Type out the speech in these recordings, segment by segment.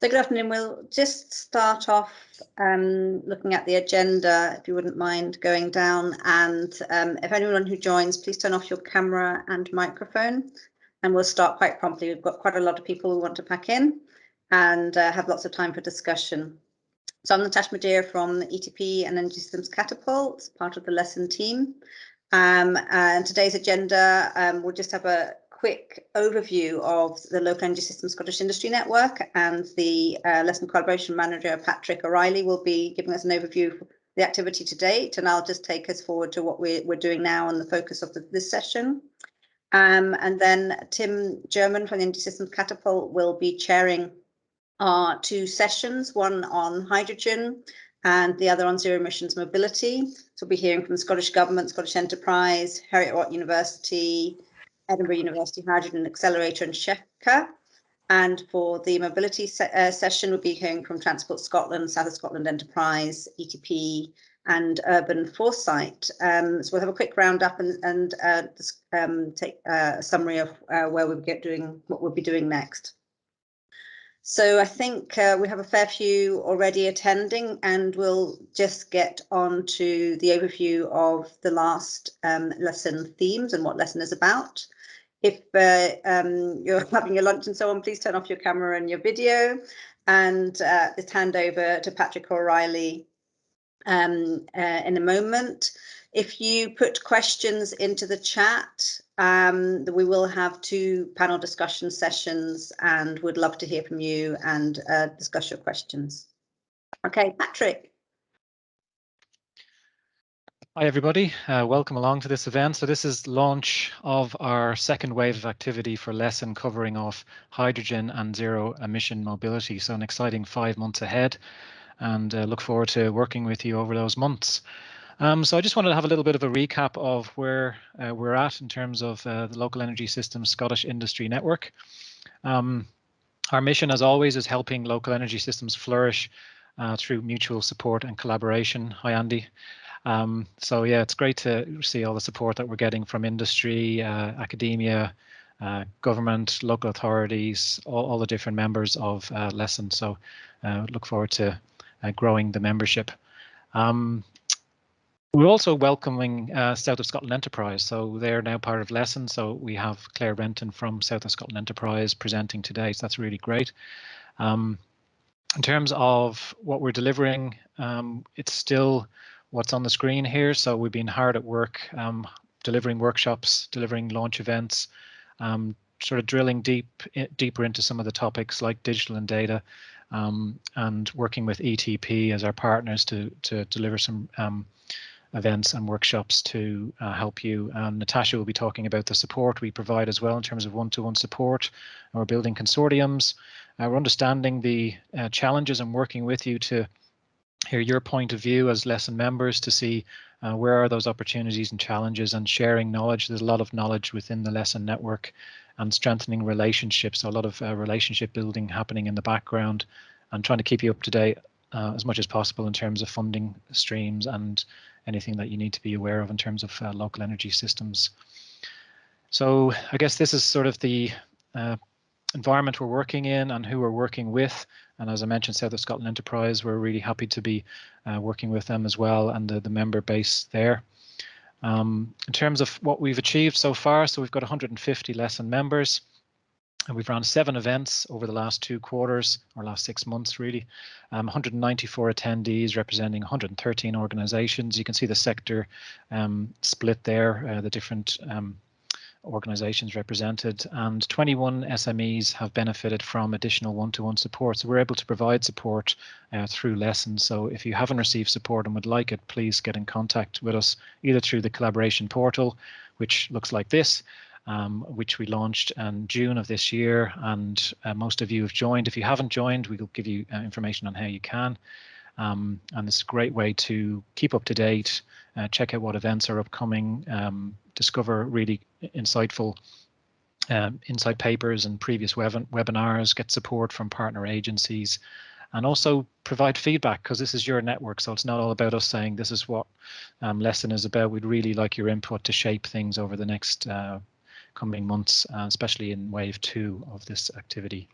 So good afternoon. We'll just start off looking at the agenda, if you wouldn't mind going down. And if anyone who joins, please turn off your camera and microphone. And we'll start quite promptly. We've got quite a lot of people who want to pack in and have lots of time for discussion. So I'm Natasha Madeira from ETP and Energy Systems Catapult, part of the LESSIN team. And today's agenda, we'll just have a quick overview of the Local Energy Systems Scottish Industry Network, and the LESSIN Collaboration Manager, Patrick O'Reilly, will be giving us an overview of the activity to date, and I'll just take us forward to what we're doing now and the focus of this session. And then Tim German from the Energy Systems Catapult will be chairing our two sessions, one on hydrogen and the other on zero emissions mobility. So we'll be hearing from the Scottish Government, Scottish Enterprise, Heriot-Watt University, Edinburgh University Hydrogen Accelerator and SHECA. And for the mobility session, we'll be hearing from Transport Scotland, South of Scotland Enterprise, ETP and Urban Foresight. So we'll have a quick roundup and take a summary of where we'll get doing, what we'll be doing next. So I think we have a fair few already attending, and we'll just get on to the overview of the last lesson themes and what lesson is about. If you're having your lunch and so on, please turn off your camera and your video, and just hand over to Patrick O'Reilly in a moment. If you put questions into the chat, we will have two panel discussion sessions, and would love to hear from you and discuss your questions. Okay, Patrick. Hi everybody, welcome along to this event. So this is the launch of our second wave of activity for LESSIN, covering off hydrogen and zero emission mobility. So an exciting 5 months ahead, and look forward to working with you over those months. So I just wanted to have a little bit of a recap of where we're at in terms of the Local Energy Systems Scottish Industry Network. Our mission, as always, is helping local energy systems flourish through mutual support and collaboration. Hi, Andy. So yeah, it's great to see all the support that we're getting from industry, academia, government, local authorities, all the different members of LESSIN. So look forward to growing the membership. We're also welcoming South of Scotland Enterprise, so they're now part of LESSIN. So we have Claire Renton from South of Scotland Enterprise presenting today, so that's really great. In terms of what we're delivering, it's still what's on the screen here. So we've been hard at work delivering workshops, delivering launch events, sort of drilling deeper into some of the topics like digital and data, and working with ETP as our partners to deliver some events and workshops to help you. Natasha will be talking about the support we provide as well in terms of one-to-one support. We're building consortiums. We're understanding the challenges and working with you to hear your point of view as LESSIN members, to see where are those opportunities and challenges, and sharing knowledge. There's a lot of knowledge within the LESSIN network, and strengthening relationships. So a lot of relationship building happening in the background, and trying to keep you up to date as much as possible in terms of funding streams and anything that you need to be aware of in terms of local energy systems. So I guess this is sort of the environment we're working in and who we're working with. And as I mentioned, South of Scotland Enterprise, we're really happy to be working with them as well, and the member base there. In terms of what we've achieved so far, so we've got 150 LESSIN members, and we've run 7 events over the last 2 quarters, or last 6 months really. 194 attendees representing 113 organizations. You can see the sector split there, the different organizations represented, and 21 SMEs have benefited from additional one-to-one support. So we're able to provide support through LESSIN. So if you haven't received support and would like it, please get in contact with us either through the collaboration portal, which looks like this, which we launched in June of this year, and most of you have joined. If you haven't joined, we will give you information on how you can. And it's a great way to keep up to date, check out what events are upcoming, discover really insightful insight papers and previous webinars, get support from partner agencies, and also provide feedback, because this is your network. So it's not all about us saying this is what LESSIN is about. We'd really like your input to shape things over the next coming months, especially in wave 2 of this activity.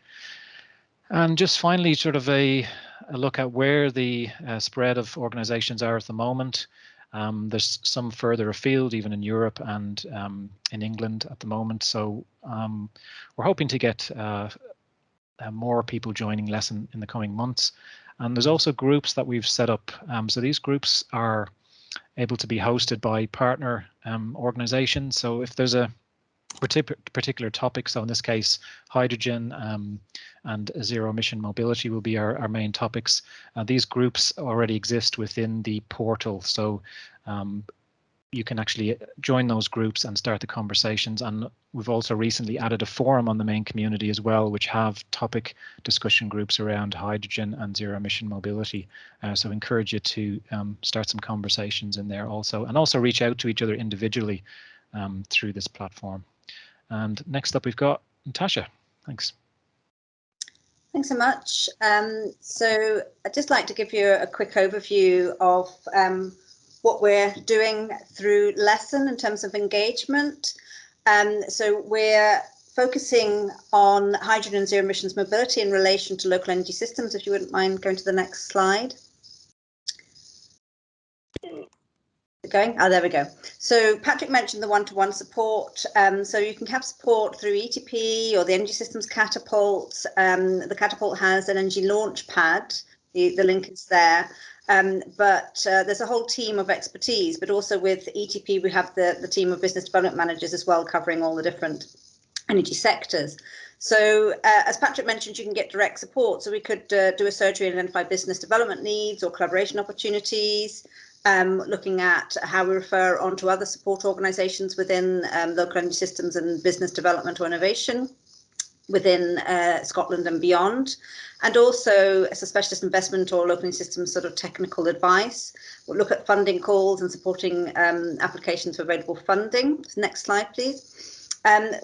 And just finally, sort of a look at where the spread of organisations are at the moment. There's some further afield, even in Europe and in England at the moment. So we're hoping to get more people joining LESSIN in the coming months. And there's also groups that we've set up. So these groups are able to be hosted by partner organisations. So if there's a particular topic, so in this case, hydrogen and zero emission mobility will be our main topics. These groups already exist within the portal, so you can actually join those groups and start the conversations. And we've also recently added a forum on the main community as well, which have topic discussion groups around hydrogen and zero emission mobility. So encourage you to start some conversations in there also, and also reach out to each other individually through this platform. And next up, we've got Natasha. Thanks. Thanks so much. So I'd just like to give you a quick overview of what we're doing through LESSIN in terms of engagement. So we're focusing on hydrogen and zero emissions mobility in relation to local energy systems. If you wouldn't mind going to the next slide. Going? Oh, there we go. So Patrick mentioned the one-to-one support. So you can have support through ETP or the Energy Systems Catapult. The Catapult has an energy launch pad. The link is there. But there's a whole team of expertise, but also with ETP, we have the team of business development managers as well, covering all the different energy sectors. So as Patrick mentioned, you can get direct support. So we could do a surgery and identify business development needs or collaboration opportunities, looking at how we refer on to other support organisations within local energy systems and business development or innovation within Scotland and beyond, and also as a specialist investment or local energy systems sort of technical advice. We'll look at funding calls and supporting applications for available funding. Next slide, please.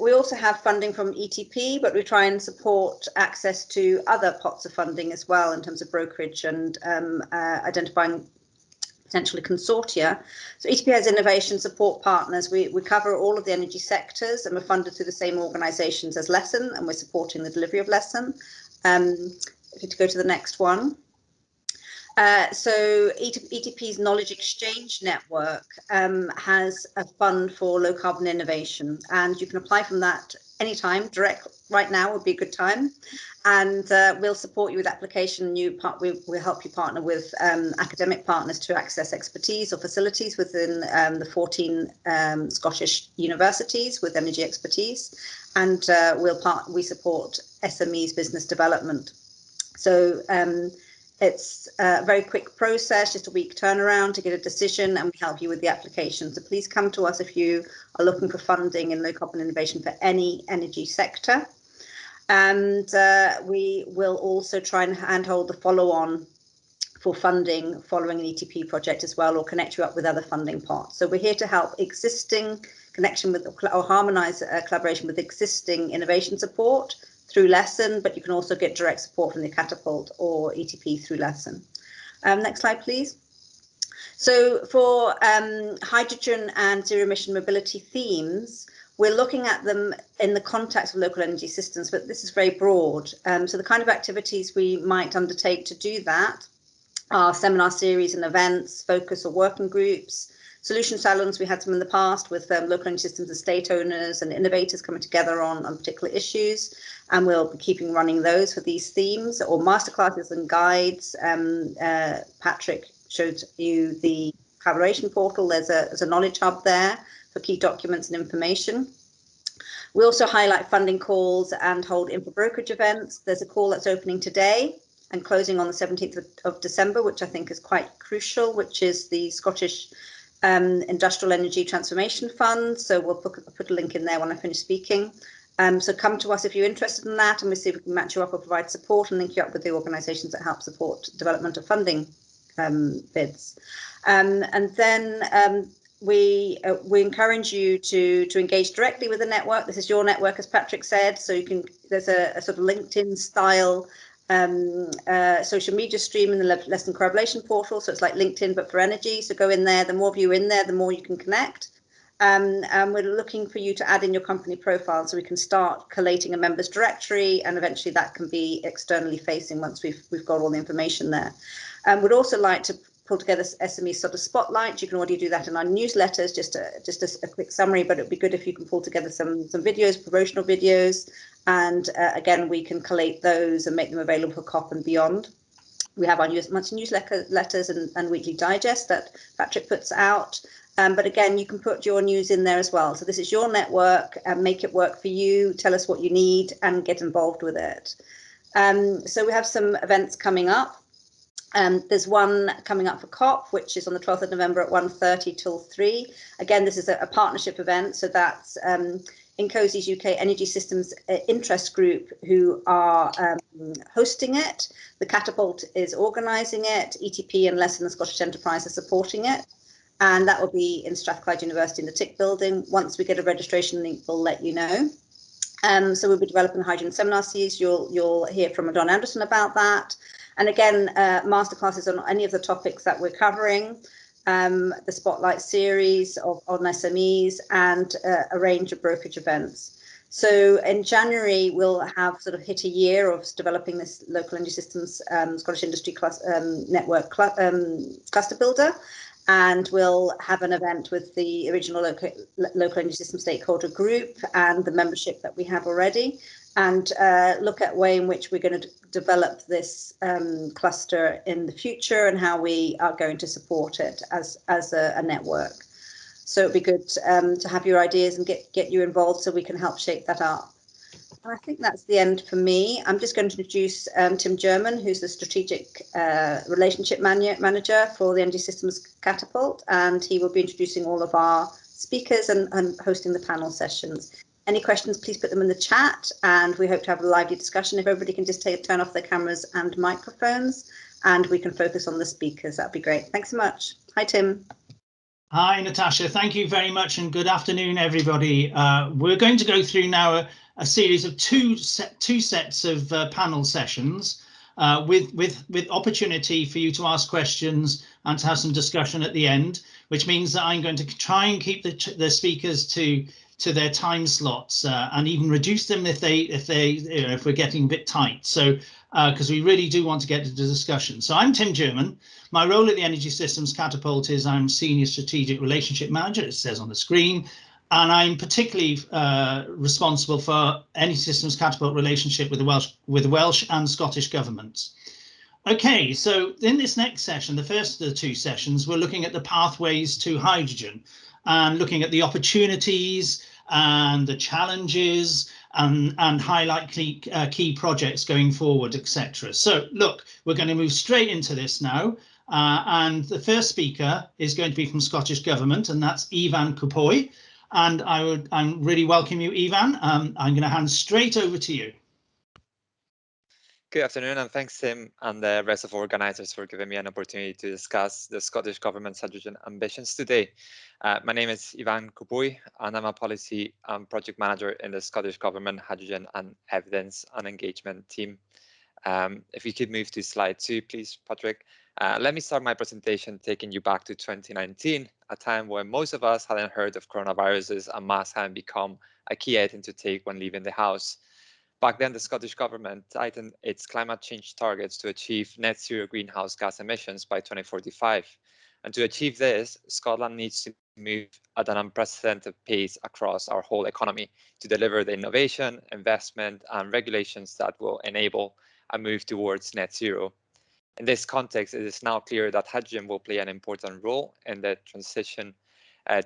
We also have funding from ETP, but we try and support access to other pots of funding as well in terms of brokerage and identifying potentially consortia. So ETP has innovation support partners. We cover all of the energy sectors and we're funded through the same organisations as LESSIN, and we're supporting the delivery of LESSIN. If you go to the next one. So ETP's Knowledge Exchange Network has a fund for low carbon innovation, and you can apply from that anytime. Direct right now would be a good time, and we'll support you with application. We'll help you partner with academic partners to access expertise or facilities within the 14 Scottish universities with energy expertise, and we support SMEs business development. So it's a very quick process, just a week turnaround to get a decision, and we help you with the application. So please come to us if you are looking for funding in low carbon innovation for any energy sector. And we will also try and handhold the follow-on for funding following an ETP project as well, or connect you up with other funding pots. So we're here to help existing connection with or harmonise collaboration with existing innovation support through LESSIN, but you can also get direct support from the Catapult or ETP through LESSIN. Next slide, please. So for hydrogen and zero emission mobility themes, we're looking at them in the context of local energy systems, but this is very broad. So the kind of activities we might undertake to do that are seminar series and events, focus or working groups, solution salons. We had some in the past with local energy systems estate owners and innovators coming together on particular issues, and we'll be keeping running those for these themes, or masterclasses and guides. Patrick showed you the collaboration portal. There's a knowledge hub there for key documents and information. We also highlight funding calls and hold info brokerage events. There's a call that's opening today and closing on the 17th of December, which I think is quite crucial, which is the Scottish Industrial Energy Transformation Fund. So we'll put a link in there when I finish speaking. So come to us if you're interested in that, and we'll see if we can match you up or provide support and link you up with the organisations that help support development of funding bids. And then we encourage you to engage directly with the network. This is your network, as Patrick said. So you can, there's a sort of LinkedIn style social media stream in the LESSIN collaboration portal. So it's like LinkedIn, but for energy. So go in there. The more of you in there, the more you can connect. And we're looking for you to add in your company profile so we can start collating a members directory, and eventually that can be externally facing once we've got all the information there. We'd also like to pull together SME sort of spotlight. You can already do that in our newsletters, just a quick summary, but it'd be good if you can pull together some videos, promotional videos, and again, we can collate those and make them available for COP and beyond. We have our monthly newsletters and weekly digest that Patrick puts out. But again, you can put your news in there as well. So this is your network, and make it work for you. Tell us what you need and get involved with it. So we have some events coming up. There's one coming up for COP, which is on the 12th of November at 1:30 till 3. Again, this is a partnership event. So that's Incozy's UK Energy Systems Interest Group who are hosting it. The Catapult is organising it. ETP and LESSIN and Scottish Enterprise are supporting it. And that will be in Strathclyde University in the TIC building. Once we get a registration link, we'll let you know. So we'll be developing a hydrogen seminar series. You'll hear from Don Anderson about that. And again, masterclasses on any of the topics that we're covering, the Spotlight series on SMEs, and a range of brokerage events. So in January, we'll have sort of hit a year of developing this local energy systems Scottish industry network cluster builder. And we'll have an event with the original local energy system stakeholder group and the membership that we have already, and look at way in which we're going to develop this cluster in the future and how we are going to support it as a network. So it'd be good to have your ideas and get you involved so we can help shape that up. I think that's the end for me. I'm just going to introduce Tim German, who's the Strategic Relationship Manager for the Energy Systems Catapult, and he will be introducing all of our speakers and hosting the panel sessions. Any questions, please put them in the chat, and we hope to have a lively discussion. If everybody can just turn off their cameras and microphones, and we can focus on the speakers, that'd be great. Thanks so much. Hi, Tim. Hi, Natasha. Thank you very much, and good afternoon, everybody. We're going to go through now a series of two sets of panel sessions with opportunity for you to ask questions and to have some discussion at the end, which means that I'm going to try and keep the speakers to their time slots and even reduce them if we're getting a bit tight. So because we really do want to get to the discussion. So I'm Tim German. My role at the Energy Systems Catapult is I'm Senior Strategic Relationship Manager, it says on the screen, and I'm particularly responsible for Energy Systems Catapult relationship with the Welsh and Scottish governments. Okay, so in this next session, the first of the two sessions, we're looking at the pathways to hydrogen and looking at the opportunities and the challenges and highlight key projects going forward, etc. So look, we're going to move straight into this now. And the first speaker is going to be from Scottish Government, and that's Ifan Cwpwy. And I'm really welcome you, Ifan. I'm going to hand straight over to you. Good afternoon, and thanks, Tim, and the rest of organisers for giving me an opportunity to discuss the Scottish Government's hydrogen ambitions today. My name is Ifan Cwpwy, and I'm a Policy and Project Manager in the Scottish Government Hydrogen and Evidence and Engagement team. If you could move to slide 2, please, Patrick. Let me start my presentation taking you back to 2019, a time when most of us hadn't heard of coronaviruses and masks hadn't become a key item to take when leaving the house. Back then, the Scottish Government tightened its climate change targets to achieve net zero greenhouse gas emissions by 2045. And to achieve this, Scotland needs to move at an unprecedented pace across our whole economy to deliver the innovation, investment, and regulations that will enable a move towards net zero. In this context, it is now clear that hydrogen will play an important role in the transition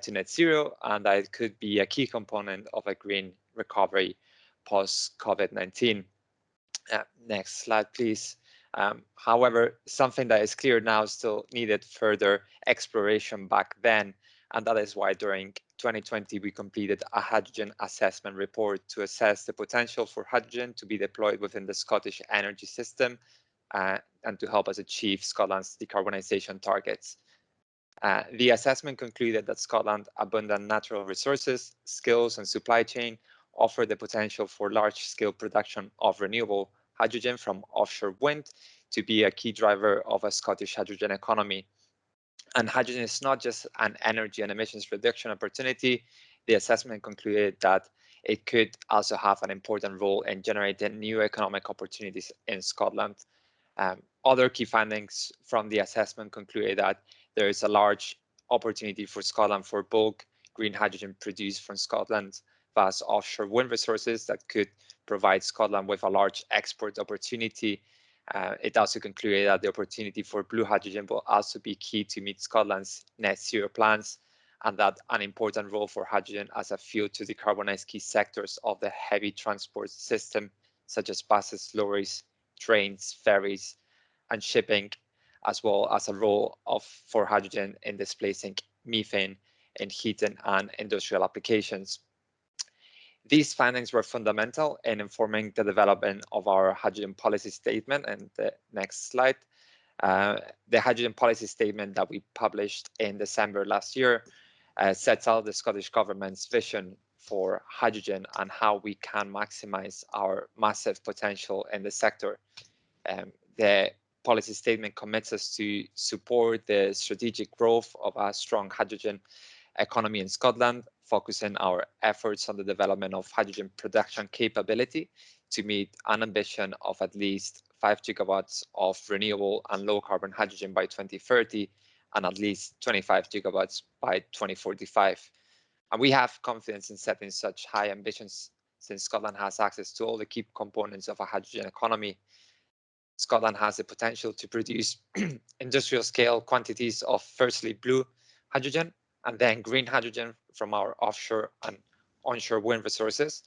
to net zero, and that it could be a key component of a green recovery post-COVID-19. Next slide, please. However, something that is clear now still needed further exploration back then, and that is why during 2020 we completed a hydrogen assessment report to assess the potential for hydrogen to be deployed within the Scottish energy system and to help us achieve Scotland's decarbonisation targets. The assessment concluded that Scotland's abundant natural resources, skills and supply chain offer the potential for large-scale production of renewable hydrogen from offshore wind to be a key driver of a Scottish hydrogen economy. And hydrogen is not just an energy and emissions reduction opportunity. The assessment concluded that it could also have an important role in generating new economic opportunities in Scotland. Other key findings from the assessment concluded that there is a large opportunity for Scotland for bulk green hydrogen produced from Scotland vast offshore wind resources that could provide Scotland with a large export opportunity. It also concluded that the opportunity for blue hydrogen will also be key to meet Scotland's net zero plans, and that an important role for hydrogen as a fuel to decarbonize key sectors of the heavy transport system, such as buses, lorries, trains, ferries, and shipping, as well as a role for hydrogen in displacing methane in heating and industrial applications. These findings were fundamental in informing the development of our hydrogen policy statement. And the next slide. The hydrogen policy statement that we published in December last year sets out the Scottish Government's vision for hydrogen and how we can maximize our massive potential in the sector. The policy statement commits us to support the strategic growth of a strong hydrogen economy in Scotland, focusing our efforts on the development of hydrogen production capability to meet an ambition of at least 5 gigawatts of renewable and low carbon hydrogen by 2030 and at least 25 gigawatts by 2045. And we have confidence in setting such high ambitions since Scotland has access to all the key components of a hydrogen economy. Scotland has the potential to produce industrial scale quantities of firstly blue hydrogen and then green hydrogen from our offshore and onshore wind resources.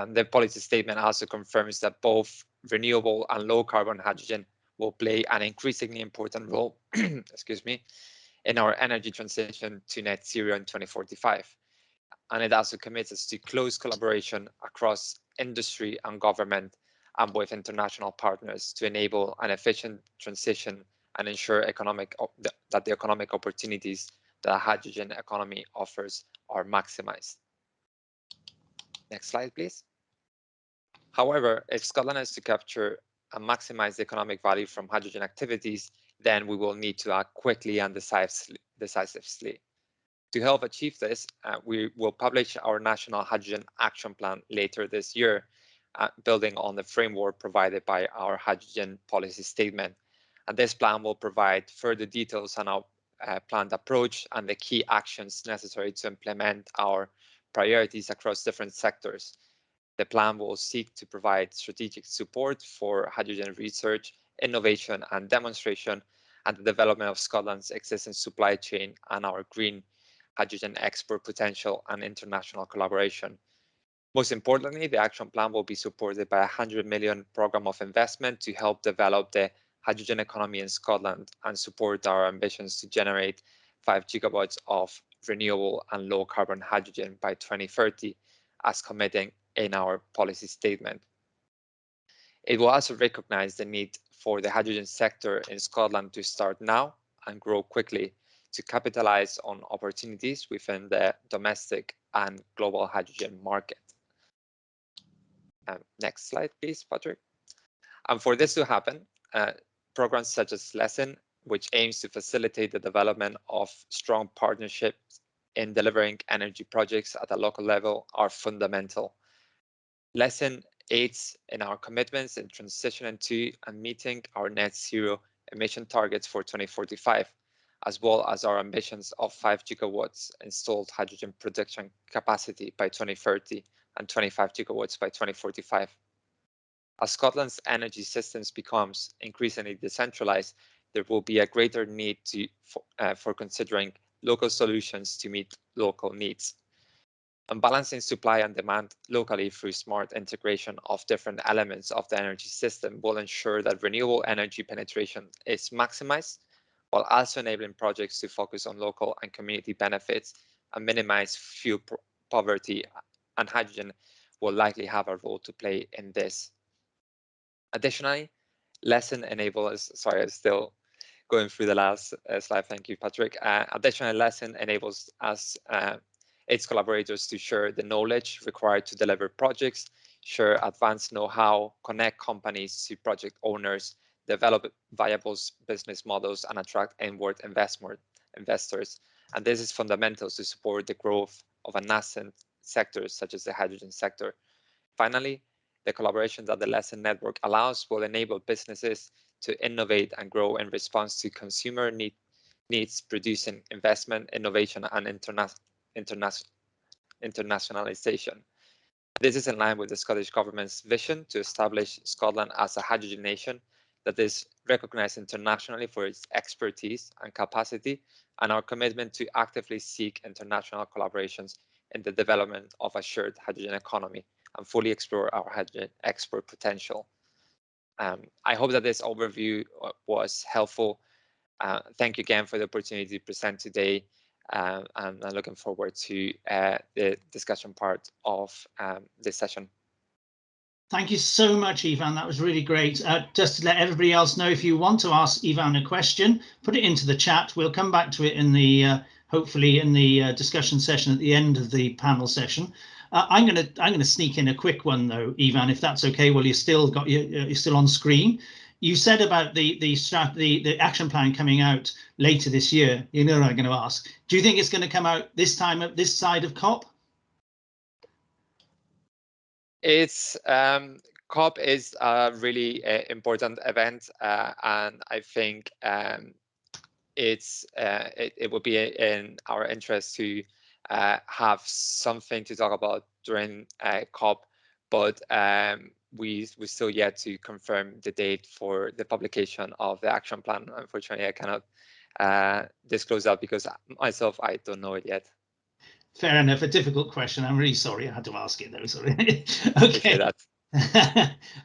The policy statement also confirms that both renewable and low carbon hydrogen will play an increasingly important role excuse me, in our energy transition to net zero in 2045. And it also commits us to close collaboration across industry and government and with international partners to enable an efficient transition and ensure that the economic opportunities that a hydrogen economy offers are maximized. Next slide, please. However, if Scotland is to capture and maximize the economic value from hydrogen activities, then we will need to act quickly and decisively. To help achieve this, we will publish our National Hydrogen Action Plan later this year, building on the framework provided by our hydrogen policy statement. And this plan will provide further details on our planned approach and the key actions necessary to implement our priorities across different sectors. The plan will seek to provide strategic support for hydrogen research, innovation and demonstration, and the development of Scotland's existing supply chain and our green hydrogen export potential and international collaboration. Most importantly, the action plan will be supported by a €100 million program of investment to help develop the hydrogen economy in Scotland and support our ambitions to generate 5 gigawatts of renewable and low carbon hydrogen by 2030, as committing in our policy statement. It will also recognize the need for the hydrogen sector in Scotland to start now and grow quickly to capitalize on opportunities within the domestic and global hydrogen market. Next slide, please, Patrick. And for this to happen, programs such as LESSIN, which aims to facilitate the development of strong partnerships in delivering energy projects at a local level, are fundamental. LESSIN aids in our commitments in transitioning to and meeting our net zero emission targets for 2045, as well as our ambitions of 5 gigawatts installed hydrogen production capacity by 2030 and 25 gigawatts by 2045. As Scotland's energy systems becomes increasingly decentralized, there will be a greater need for considering local solutions to meet local needs. And balancing supply and demand locally through smart integration of different elements of the energy system will ensure that renewable energy penetration is maximized, while also enabling projects to focus on local and community benefits and minimize fuel poverty, and hydrogen will likely have a role to play in this. Additionally, LESSIN enables, sorry, I'm still going through the last slide, thank you, Patrick. Additionally, LESSIN enables us, its collaborators to share the knowledge required to deliver projects, share advanced know-how, connect companies to project owners, develop viable business models, and attract inward investment investors, and this is fundamental to support the growth of nascent sectors such as the hydrogen sector. Finally, the collaboration that the LESSIN network allows will enable businesses to innovate and grow in response to consumer needs, producing investment, innovation, and internationalization. This is in line with the Scottish Government's vision to establish Scotland as a hydrogen nation that is recognized internationally for its expertise and capacity, and our commitment to actively seek international collaborations in the development of a shared hydrogen economy and fully explore our hydrogen export potential. I hope that this overview was helpful. Thank you again for the opportunity to present today. And I'm looking forward to the discussion part of this session. Thank you so much, Ivan. That was really great. Just to let everybody else know, if you want to ask Ivan a question, put it into the chat. We'll come back to it in the hopefully in the discussion session at the end of the panel session. I'm gonna sneak in a quick one though, Ivan, if that's okay. Well, you're still on screen. You said about the action plan coming out later this year. You know what I'm going to ask. Do you think it's going to come out this time at this side of COP? It's COP is a really important event, and I think it would be in our interest to have something to talk about during COP, but we still yet to confirm the date for the publication of the action plan. Unfortunately, I cannot disclose that because myself, I don't know it yet. Fair enough. A difficult question. I'm really sorry. I had to ask it though. Sorry. Okay.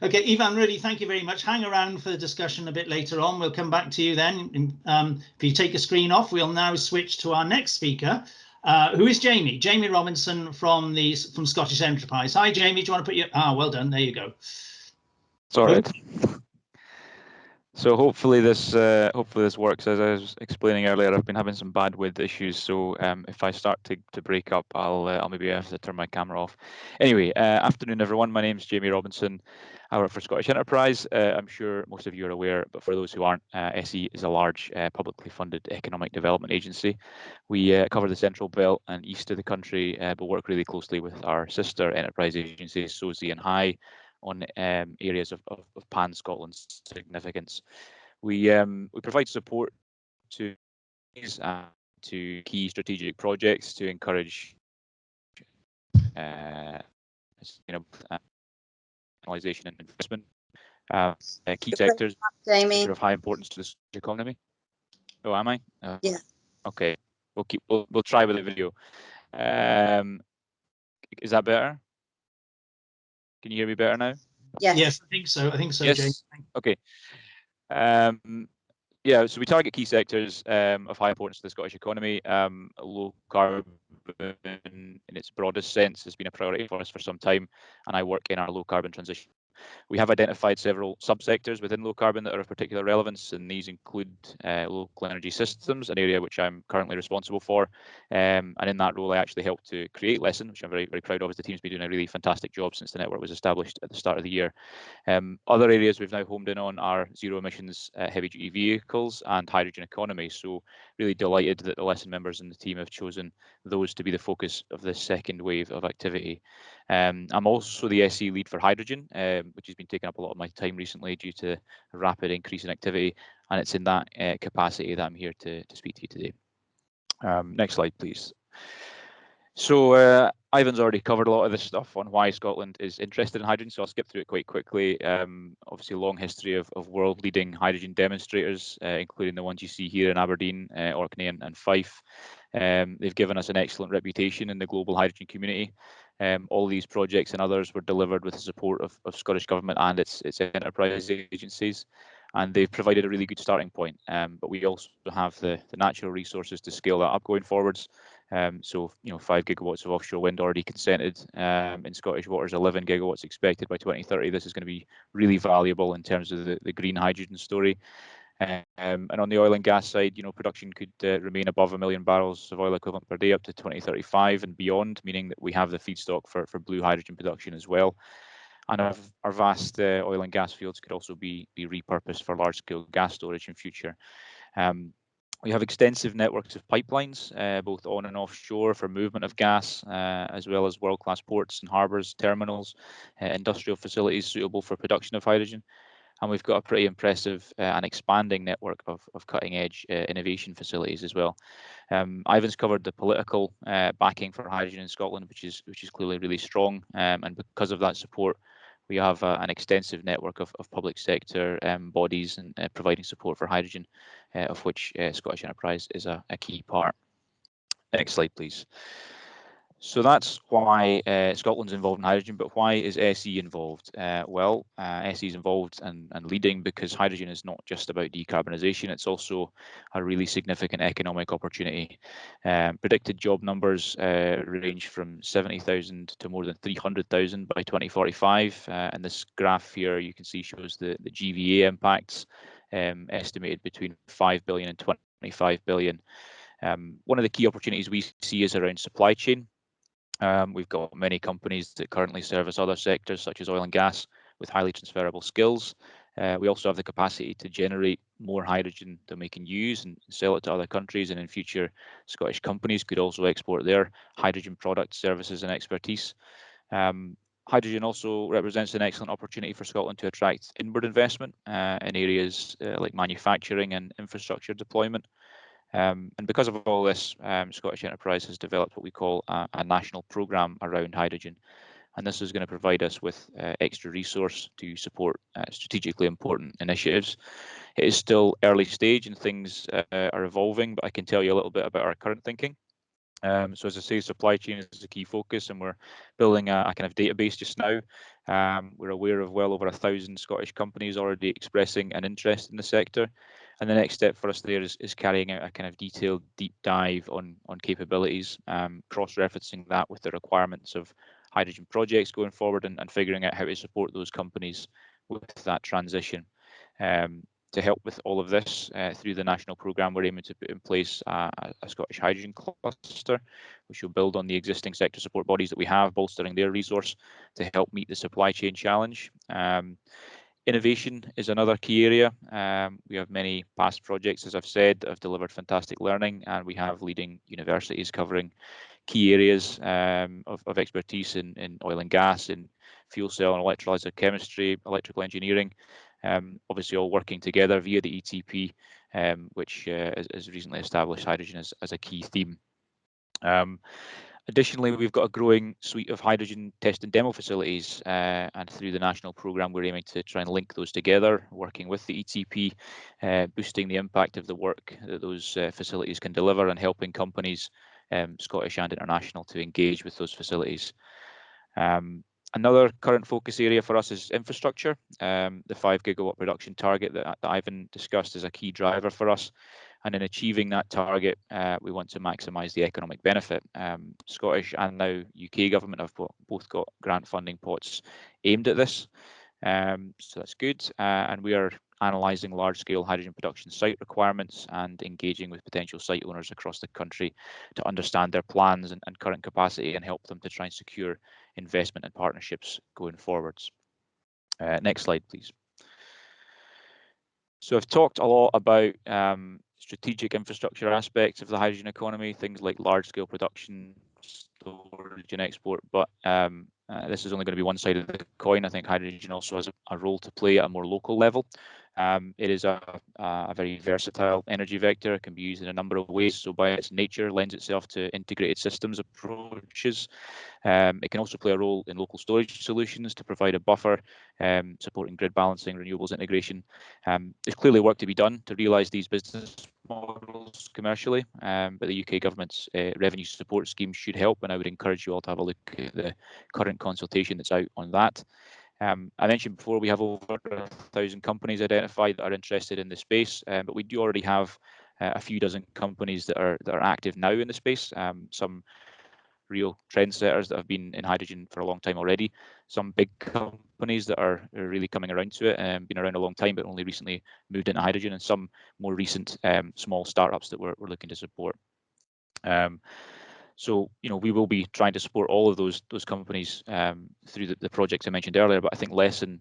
Okay, Ivan, really, thank you very much. Hang around for the discussion a bit later on. We'll come back to you then. If you take a screen off, we'll now switch to our next speaker, who is Jamie. Jamie Robinson from Scottish Enterprise. Hi, Jamie. Do you want to put your... well done. There you go. It's all right. So hopefully this works. As I was explaining earlier, I've been having some bandwidth issues. So if I start to break up, I'll maybe have to turn my camera off. Anyway, afternoon everyone. My name is Jamie Robinson. I work for Scottish Enterprise. I'm sure most of you are aware, but for those who aren't, SE is a large publicly funded economic development agency. We cover the Central Belt and east of the country, but work really closely with our sister enterprise agencies, SOSI and HIE, on areas of pan-Scotland's significance. We provide support to key strategic projects to encourage nationalisation and investment. Key sectors which are of high importance to the economy. Oh, am I? Yeah. Okay. We'll try with the video. Is that better? Can you hear me better now? Yes, I think so. Yes. James. Okay. Yeah, so we target key sectors of high importance to the Scottish economy. Low carbon, in its broadest sense, has been a priority for us for some time, and I work in our low carbon transition. We have identified several subsectors within low carbon that are of particular relevance, and these include local energy systems, an area which I'm currently responsible for. And in that role, I actually helped to create LESSIN, which I'm very, very proud of, as the team's been doing a really fantastic job since the network was established at the start of the year. Other areas we've now homed in on are zero emissions heavy-duty vehicles and hydrogen economy. So really delighted that the LESSIN members and the team have chosen those to be the focus of this second wave of activity. I'm also the SE lead for hydrogen, which has been taking up a lot of my time recently due to a rapid increase in activity, and it's in that capacity that I'm here to speak to you today. Next slide, please. So Ivan's already covered a lot of this stuff on why Scotland is interested in hydrogen, so I'll skip through it quite quickly. Obviously, a long history of world-leading hydrogen demonstrators, including the ones you see here in Aberdeen, Orkney and Fife. They've given us an excellent reputation in the global hydrogen community. All these projects and others were delivered with the support of Scottish Government and its enterprise agencies, and they've provided a really good starting point. But we also have the natural resources to scale that up going forwards. So, 5 gigawatts of offshore wind already consented in Scottish waters, 11 gigawatts expected by 2030. This is going to be really valuable in terms of the green hydrogen story. And on the oil and gas side, production could remain above 1 million barrels of oil equivalent per day up to 2035 and beyond, meaning that we have the feedstock for blue hydrogen production as well. And our vast oil and gas fields could also be repurposed for large-scale gas storage in future. We have extensive networks of pipelines, both on and offshore, for movement of gas, as well as world-class ports and harbours, terminals, industrial facilities suitable for production of hydrogen. And we've got a pretty impressive and expanding network of cutting-edge innovation facilities as well. Ivan's covered the political backing for hydrogen in Scotland, which is clearly really strong, and because of that support, we have an extensive network of public sector bodies and providing support for hydrogen, of which Scottish Enterprise is a key part. Next slide, please. So that's why Scotland's involved in hydrogen, but why is SE involved? Well, SE is involved and leading because hydrogen is not just about decarbonisation, it's also a really significant economic opportunity. Predicted job numbers range from 70,000 to more than 300,000 by 2045. And this graph here you can see shows the GVA impacts, estimated between 5 billion and 25 billion. One of the key opportunities we see is around supply chain. We've got many companies that currently service other sectors such as oil and gas with highly transferable skills. We also have the capacity to generate more hydrogen than we can use and sell it to other countries, and in future Scottish companies could also export their hydrogen products, services and expertise. Hydrogen also represents an excellent opportunity for Scotland to attract inward investment in areas like manufacturing and infrastructure deployment. And because of all this, Scottish Enterprise has developed what we call a national programme around hydrogen. And this is going to provide us with extra resource to support strategically important initiatives. It is still early stage and things are evolving, but I can tell you a little bit about our current thinking. So as I say, supply chain is a key focus, and we're building a kind of database just now. We're aware of well over 1,000 Scottish companies already expressing an interest in the sector. And the next step for us there is carrying out a kind of detailed deep dive on capabilities, cross-referencing that with the requirements of hydrogen projects going forward, and figuring out how to support those companies with that transition. To help with all of this, through the national programme, we're aiming to put in place a Scottish hydrogen cluster, which will build on the existing sector support bodies that we have, bolstering their resource to help meet the supply chain challenge. Innovation is another key area. We have many past projects, as I've said, that have delivered fantastic learning, and we have leading universities covering key areas of expertise in oil and gas, in fuel cell and electrolyzer chemistry, electrical engineering, obviously all working together via the ETP, which has recently established hydrogen as a key theme. Additionally, we've got a growing suite of hydrogen test and demo facilities, and through the national programme, we're aiming to try and link those together, working with the ETP, boosting the impact of the work that those facilities can deliver, and helping companies, Scottish and international, to engage with those facilities. Another current focus area for us is infrastructure. The 5 gigawatt production target that Ivan discussed is a key driver for us. And in achieving that target, we want to maximise the economic benefit. Scottish and now UK government have both got grant funding pots aimed at this. So that's good. And we are analysing large-scale hydrogen production site requirements and engaging with potential site owners across the country to understand their plans and current capacity, and help them to try and secure investment and partnerships going forwards. Next slide, please. So I've talked a lot about strategic infrastructure aspects of the hydrogen economy, things like large-scale production, storage and export, but this is only going to be one side of the coin. I think hydrogen also has a role to play at a more local level. It is a very versatile energy vector. It can be used in a number of ways, so by its nature lends itself to integrated systems approaches. It can also play a role in local storage solutions to provide a buffer, supporting grid balancing, renewables integration. There's clearly work to be done to realise these business models commercially, but the UK government's revenue support scheme should help, and I would encourage you all to have a look at the current consultation that's out on that. I mentioned before we have over 1,000 companies identified that are interested in the space, but we do already have a few dozen companies that are active now in the space. Some real trendsetters that have been in hydrogen for a long time already. Some big companies that are really coming around to it and been around a long time but only recently moved into hydrogen, and some more recent small startups that we're looking to support. So, you know, we will be trying to support all of those companies through the projects I mentioned earlier, but I think LESSIN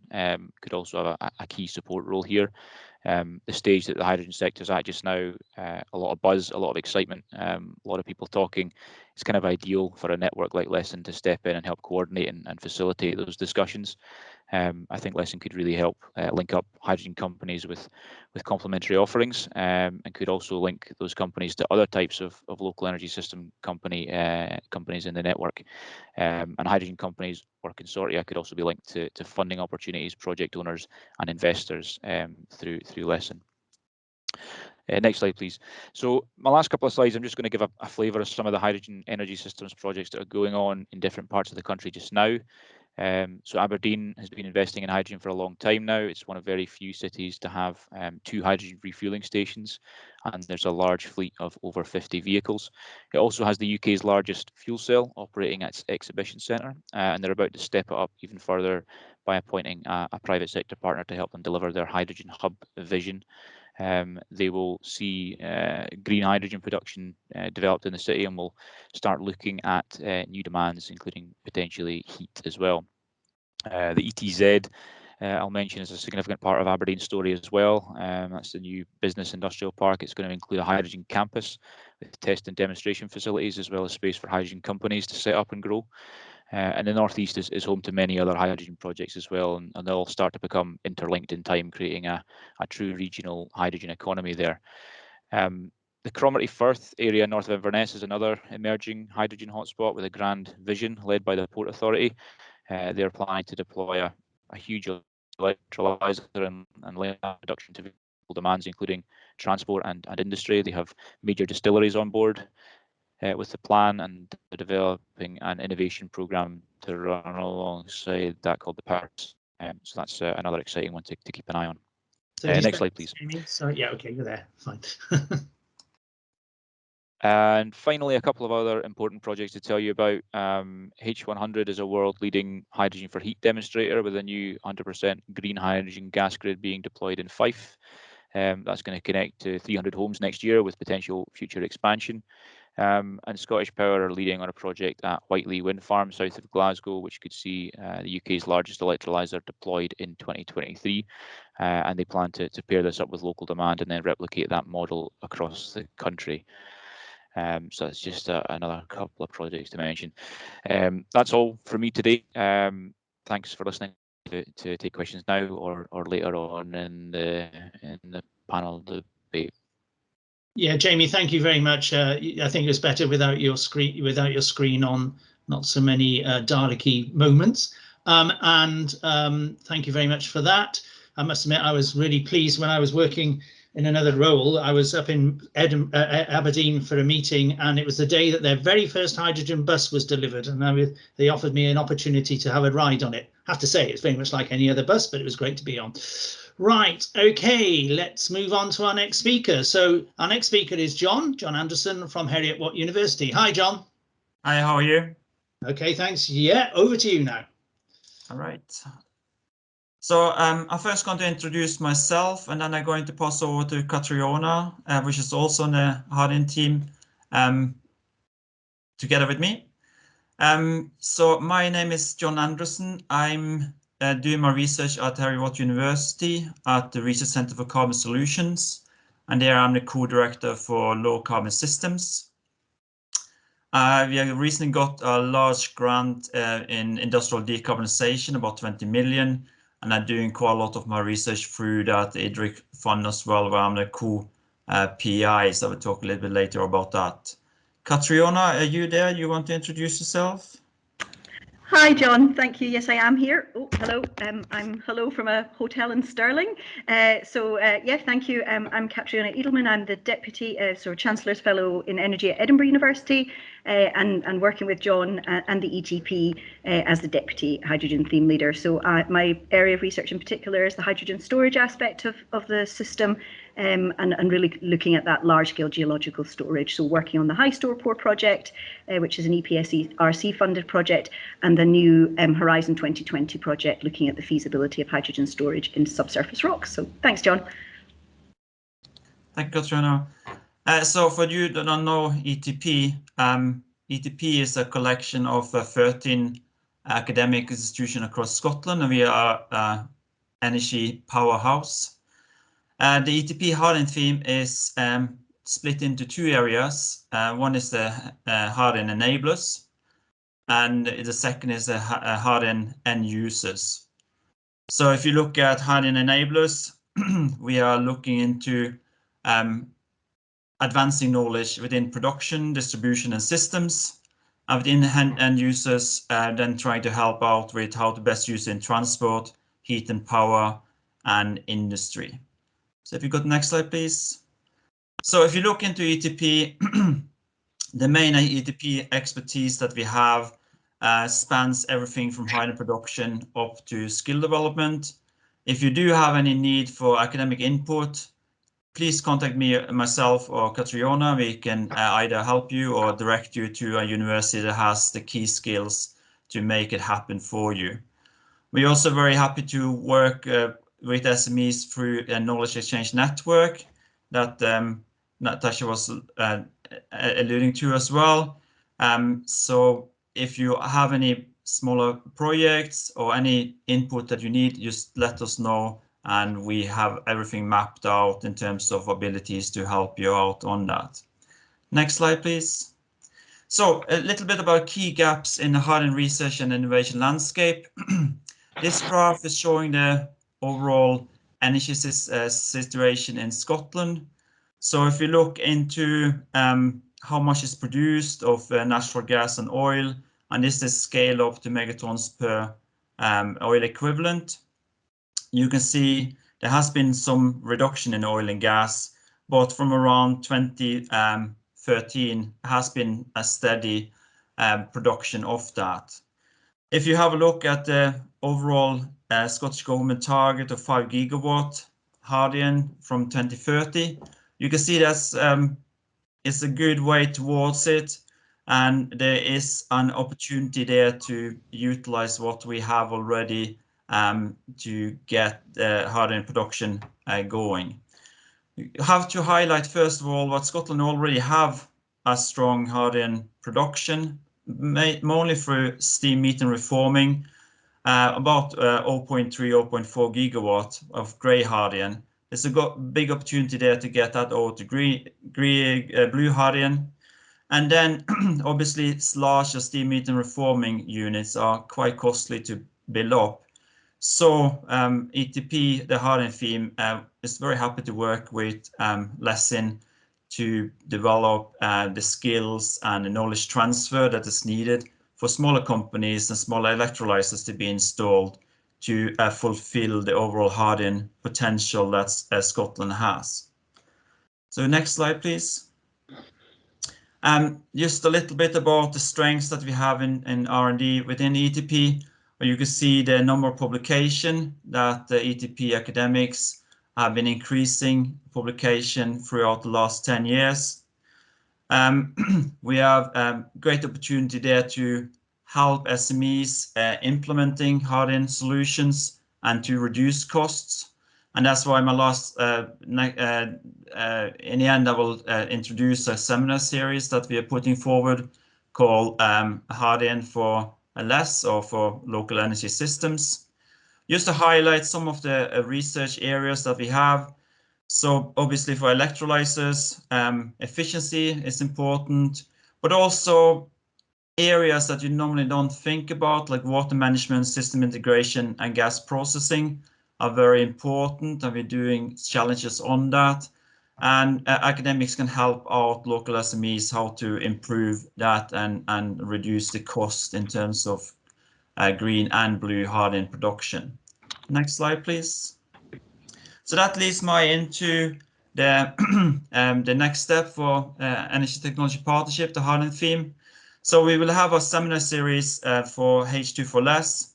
could also have a key support role here. the stage that the hydrogen sector is at just now. A lot of buzz, a lot of excitement, a lot of people talking. It's kind of ideal for a network like LESSIN to step in and help coordinate and facilitate those discussions. I think LESSIN could really help link up hydrogen companies with complementary offerings, and could also link those companies to other types of local energy system companies in the network. And hydrogen companies or consortia could also be linked to funding opportunities, project owners and investors through LESSIN. Next slide, please. So my last couple of slides, I'm just going to give a flavour of some of the hydrogen energy systems projects that are going on in different parts of the country just now. So Aberdeen has been investing in hydrogen for a long time now. It's one of very few cities to have 2 hydrogen refueling stations, and there's a large fleet of over 50 vehicles. It also has the UK's largest fuel cell operating at its exhibition centre, and they're about to step it up even further by appointing a private sector partner to help them deliver their hydrogen hub vision. They will see green hydrogen production developed in the city, and will start looking at new demands, including potentially heat as well. The ETZ, I'll mention, is a significant part of Aberdeen's story as well. That's the new business industrial park. It's going to include a hydrogen campus with test and demonstration facilities, as well as space for hydrogen companies to set up and grow. And the Northeast is home to many other hydrogen projects as well, and they'll all start to become interlinked in time, creating a true regional hydrogen economy there. The Cromarty Firth area north of Inverness is another emerging hydrogen hotspot with a grand vision led by the Port Authority. They're planning to deploy a huge electrolyser and lay production to vehicle demands, including transport and industry. They have major distilleries on board with the plan, and they're developing an innovation program to run alongside that called the PARS. So that's another exciting one to keep an eye on. Next slide, please. Amy? Sorry, yeah, okay, you're there, fine. And finally, a couple of other important projects to tell you about. H100 is a world-leading hydrogen for heat demonstrator with a new 100% green hydrogen gas grid being deployed in Fife. That's going to connect to 300 homes next year with potential future expansion. And Scottish Power are leading on a project at Whiteley Wind Farm south of Glasgow, which could see the UK's largest electrolyser deployed in 2023. And they plan to pair this up with local demand and then replicate that model across the country. So it's just another couple of projects to mention. That's all for me today. Thanks for listening. To take questions now or later on in the panel debate. Yeah, Jamie, thank you very much. I think it's better without your screen on, not so many Dalek-y moments. Thank you very much for that. I must admit, I was really pleased when I was working in another role. I was up in Aberdeen for a meeting, and it was the day that their very first hydrogen bus was delivered, and they offered me an opportunity to have a ride on it. I have to say, it's very much like any other bus, but it was great to be on. Right, okay, let's move on to our next speaker. So our next speaker is John Anderson from Heriot-Watt University. Hi, John. Hi, how are you? Okay, thanks. Yeah, over to you now. All right. So I'm first going to introduce myself, and then I'm going to pass over to Catriona, which is also on the hydrogen team together with me. So my name is John Anderson. I'm doing my research at Heriot-Watt University at the Research Centre for Carbon Solutions, and there I'm the co-director for low carbon systems. We have recently got a large grant in industrial decarbonisation, about 20 million, and I'm doing quite a lot of my research through that IDRIC fund as well, where I'm the co-PI, so I will talk a little bit later about that. Catriona, are you there? You want to introduce yourself? Hi, John. Thank you. Yes, I am here. Oh, hello. I'm hello from a hotel in Stirling. Yeah, thank you. I'm Catriona Edelman. I'm the Deputy Chancellor's Fellow in Energy at Edinburgh University, and working with John and the ETP as the Deputy Hydrogen Theme Leader. So my area of research in particular is the hydrogen storage aspect of the system, and really looking at that large-scale geological storage. So working on the High Store Pore project, which is an EPSC-RC funded project, and the new Horizon 2020 project looking at the feasibility of hydrogen storage in subsurface rocks. So thanks, John. Thank you, Catriona. So for you that don't know ETP, ETP is a collection of 13 academic institutions across Scotland, and we are an energy powerhouse. The ETP hardin theme is split into two areas. One is the hardin enablers, and the second is the hardin end users. So if you look at hardin enablers, we are looking into advancing knowledge within production, distribution, and systems. And within end users, then trying to help out with how to best use it in transport, heat and power, and industry. So if you go to the next slide, please. So if you look into ETP, the main ETP expertise that we have spans everything from hardin production up to skill development. If you do have any need for academic input, please contact me, myself, or Catriona. We can either help you or direct you to a university that has the key skills to make it happen for you. We're also very happy to work with SMEs through a knowledge exchange network that Natasha was alluding to as well. So if you have any smaller projects or any input that you need, just let us know, and we have everything mapped out in terms of abilities to help you out on that. Next slide, please. So a little bit about key gaps in the hardin research and innovation landscape. This graph is showing the overall energy situation in Scotland. So if you look into how much is produced of natural gas and oil, and this is scaled up to megatons per oil equivalent, you can see there has been some reduction in oil and gas, but from around 2013 has been a steady production of that. If you have a look at the overall Scottish government target of 5 gigawatt hardin from 2030, you can see that's it's a good way towards it, and there is an opportunity there to utilize what we have already to get hardin production going. You have to highlight first of all what Scotland already have a strong hardin production, mainly through steam methane reforming, about 0.3, 0.4 gigawatt of grey hardin. There's a big opportunity there to get that over to blue hardin. And then obviously larger steam methane reforming units are quite costly to build up. So ETP, the hardin theme, is very happy to work with LESSIN to develop the skills and the knowledge transfer that is needed for smaller companies and smaller electrolyzers to be installed to fulfill the overall hardin potential that Scotland has. So next slide, please. Just a little bit about the strengths that we have in R&D within ETP, where you can see the number of publication that the ETP academics have been increasing publication throughout the last 10 years. We have great opportunity there to help SMEs implementing hardin solutions and to reduce costs. And that's why my last, in the end, I will introduce a seminar series that we are putting forward called Hardin for LESS, or for local energy systems. Just to highlight some of the research areas that we have. So obviously for electrolyzers, efficiency is important, but also areas that you normally don't think about, like water management, system integration, and gas processing, are very important, and we're doing challenges on that. And academics can help out local SMEs how to improve that and reduce the cost in terms of green and blue hardin production. Next slide, please. So that leads me into the the next step for Energy Technology Partnership, the hardin theme. So we will have a seminar series for H2 for Less.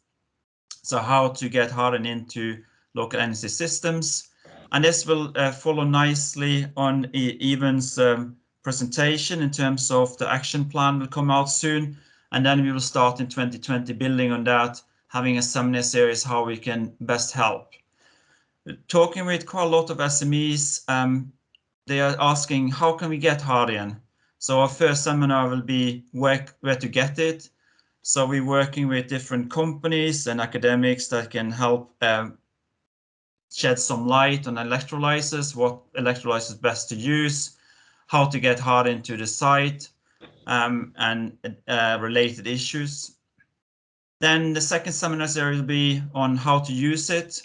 So how to get hardin into local energy systems. And this will follow nicely on Evan's presentation in terms of the action plan will come out soon. And then we will start in 2020 building on that, having a seminar series how we can best help. Talking with quite a lot of SMEs, they are asking, how can we get hardin? So our first seminar will be where to get it. So we're working with different companies and academics that can help shed some light on electrolyzers, what electrolyzers best to use, how to get hard into the site, and related issues. Then the second seminar series will be on how to use it.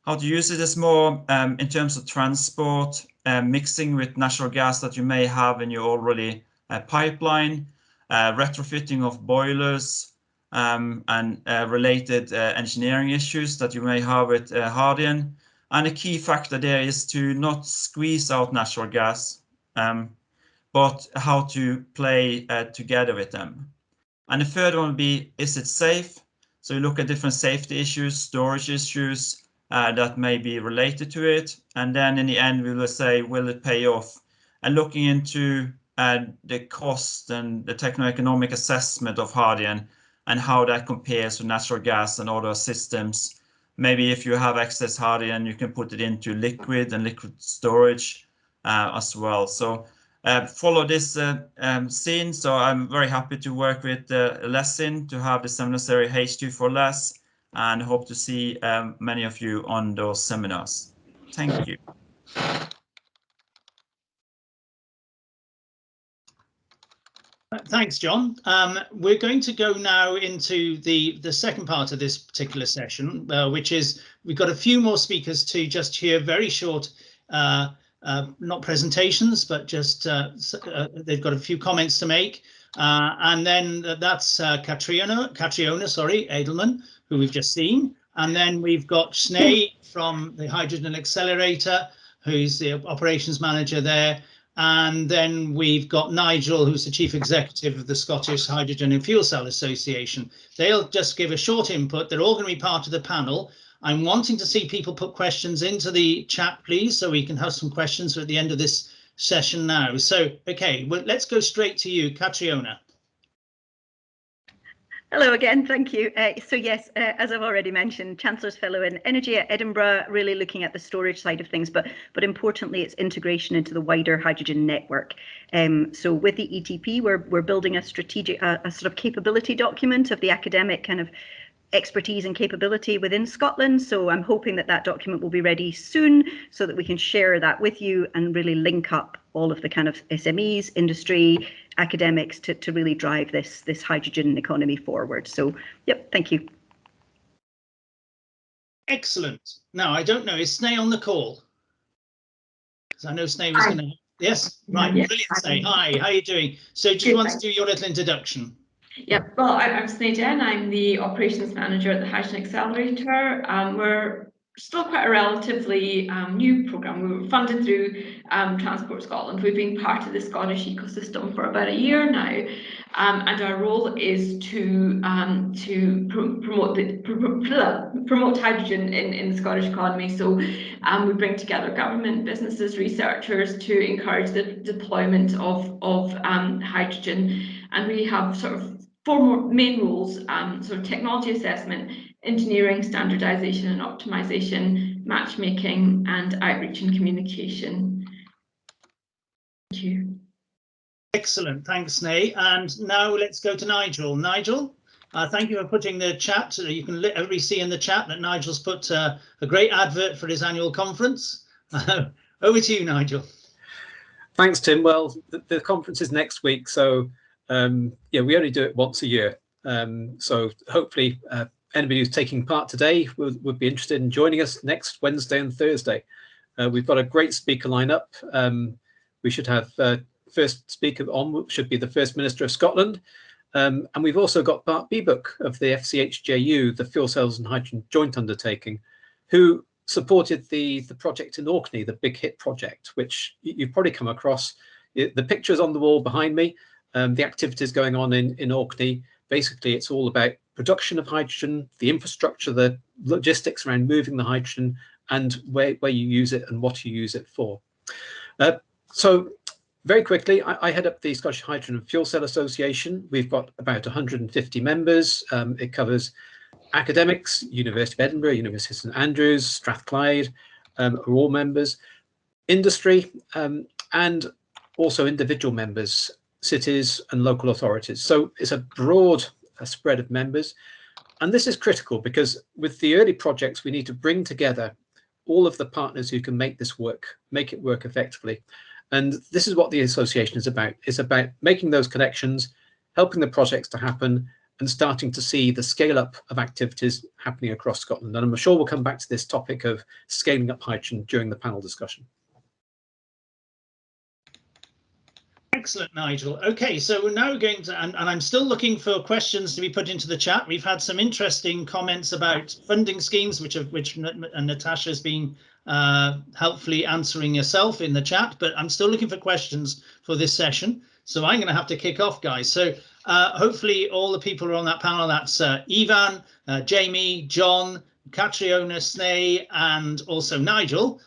How to use it is more in terms of transport, mixing with natural gas that you may have in your already pipeline, retrofitting of boilers, and related engineering issues that you may have with Hardian. And a key factor there is to not squeeze out natural gas, but how to play together with them. And the third one will be, is it safe? So you look at different safety issues, storage issues that may be related to it. And then in the end, we will say, will it pay off? And looking into the cost and the techno-economic assessment of Hardian and how that compares to natural gas and other systems. Maybe if you have excess Hardian, you can put it into liquid and liquid storage as well. So follow this scene. So I'm very happy to work with LESSIN to have the seminar series H2 for Less, and hope to see many of you on those seminars. Thank you. Thanks, John. We're going to go now into the second part of this particular session, which is we've got a few more speakers to just hear very short, not presentations, but just they've got a few comments to make. And then that's Catriona, Edelman, who we've just seen. And then we've got Sneh from the Hydrogen Accelerator, who's the operations manager there. And then we've got Nigel, who's the Chief Executive of the Scottish Hydrogen and Fuel Cell Association. They'll just give a short input. They're all going to be part of the panel. I'm wanting to see people put questions into the chat, please, so we can have some questions at the end of this session now. So, okay, well, let's go straight to you, Catriona. Hello again, thank you. So yes, as I've already mentioned, Chancellor's Fellow in Energy at Edinburgh, really looking at the storage side of things, but importantly, its integration into the wider hydrogen network. So with the ETP, we're building a strategic, a sort of capability document of the academic kind of expertise and capability within Scotland. So I'm hoping that that document will be ready soon so that we can share that with you and really link up all of the kind of SMEs, industry, academics to really drive this hydrogen economy forward. So, yep, thank you. Excellent. Now, I don't know, is Sneh on the call? Because I know Sneh was going to... Yes, right, yes, brilliant, Sneh. Hi, how are you doing? So do you want to do your little introduction? Yep, well, I'm Sneh Jen. I'm the operations manager at the Hydrogen Accelerator. We're still quite a relatively new programme. We were funded through Transport Scotland. We've been part of the Scottish ecosystem for about a year now, and our role is to promote hydrogen in the Scottish economy. So we bring together government, businesses, researchers to encourage the deployment of hydrogen, and we have sort of four more main roles: sort of technology assessment, engineering, standardization and optimization, matchmaking, and outreach and communication. Thank you. Excellent, thanks, Sneh. And now let's go to Nigel. Nigel, thank you for putting the chat. You can everybody see in the chat that Nigel's put a great advert for his annual conference. Over to you, Nigel. Thanks, Tim. Well, the conference is next week, so yeah, we only do it once a year. So hopefully anybody who's taking part today would be interested in joining us next Wednesday and Thursday. We've got a great speaker lineup. We should have first speaker on should be the First Minister of Scotland. And we've also got Bart Beebook of the FCHJU, the Fuel Cells and Hydrogen Joint Undertaking, who supported the project in Orkney, the Big Hit project, which you've probably come across. The pictures on the wall behind me, the activities going on in Orkney. Basically, it's all about production of hydrogen, the infrastructure, the logistics around moving the hydrogen, and where you use it and what you use it for. So very quickly, I head up the Scottish Hydrogen and Fuel Cell Association. We've got about 150 members. It covers academics, University of Edinburgh, University of St Andrews, Strathclyde, are all members, industry, and also individual members, cities and local authorities. So it's a broad spread of members. And this is critical because with the early projects, we need to bring together all of the partners who can make this work, make it work effectively. And this is what the association is about. It's about making those connections, helping the projects to happen, and starting to see the scale up of activities happening across Scotland. And I'm sure we'll come back to this topic of scaling up hydrogen during the panel discussion. Excellent, Nigel. Okay, so we're now going to, and I'm still looking for questions to be put into the chat. We've had some interesting comments about funding schemes, which Natasha's been helpfully answering herself in the chat, but I'm still looking for questions for this session. So I'm going to have to kick off, guys. So hopefully all the people who are on that panel, that's Ivan, Jamie, John, Catriona, Snay, and also Nigel.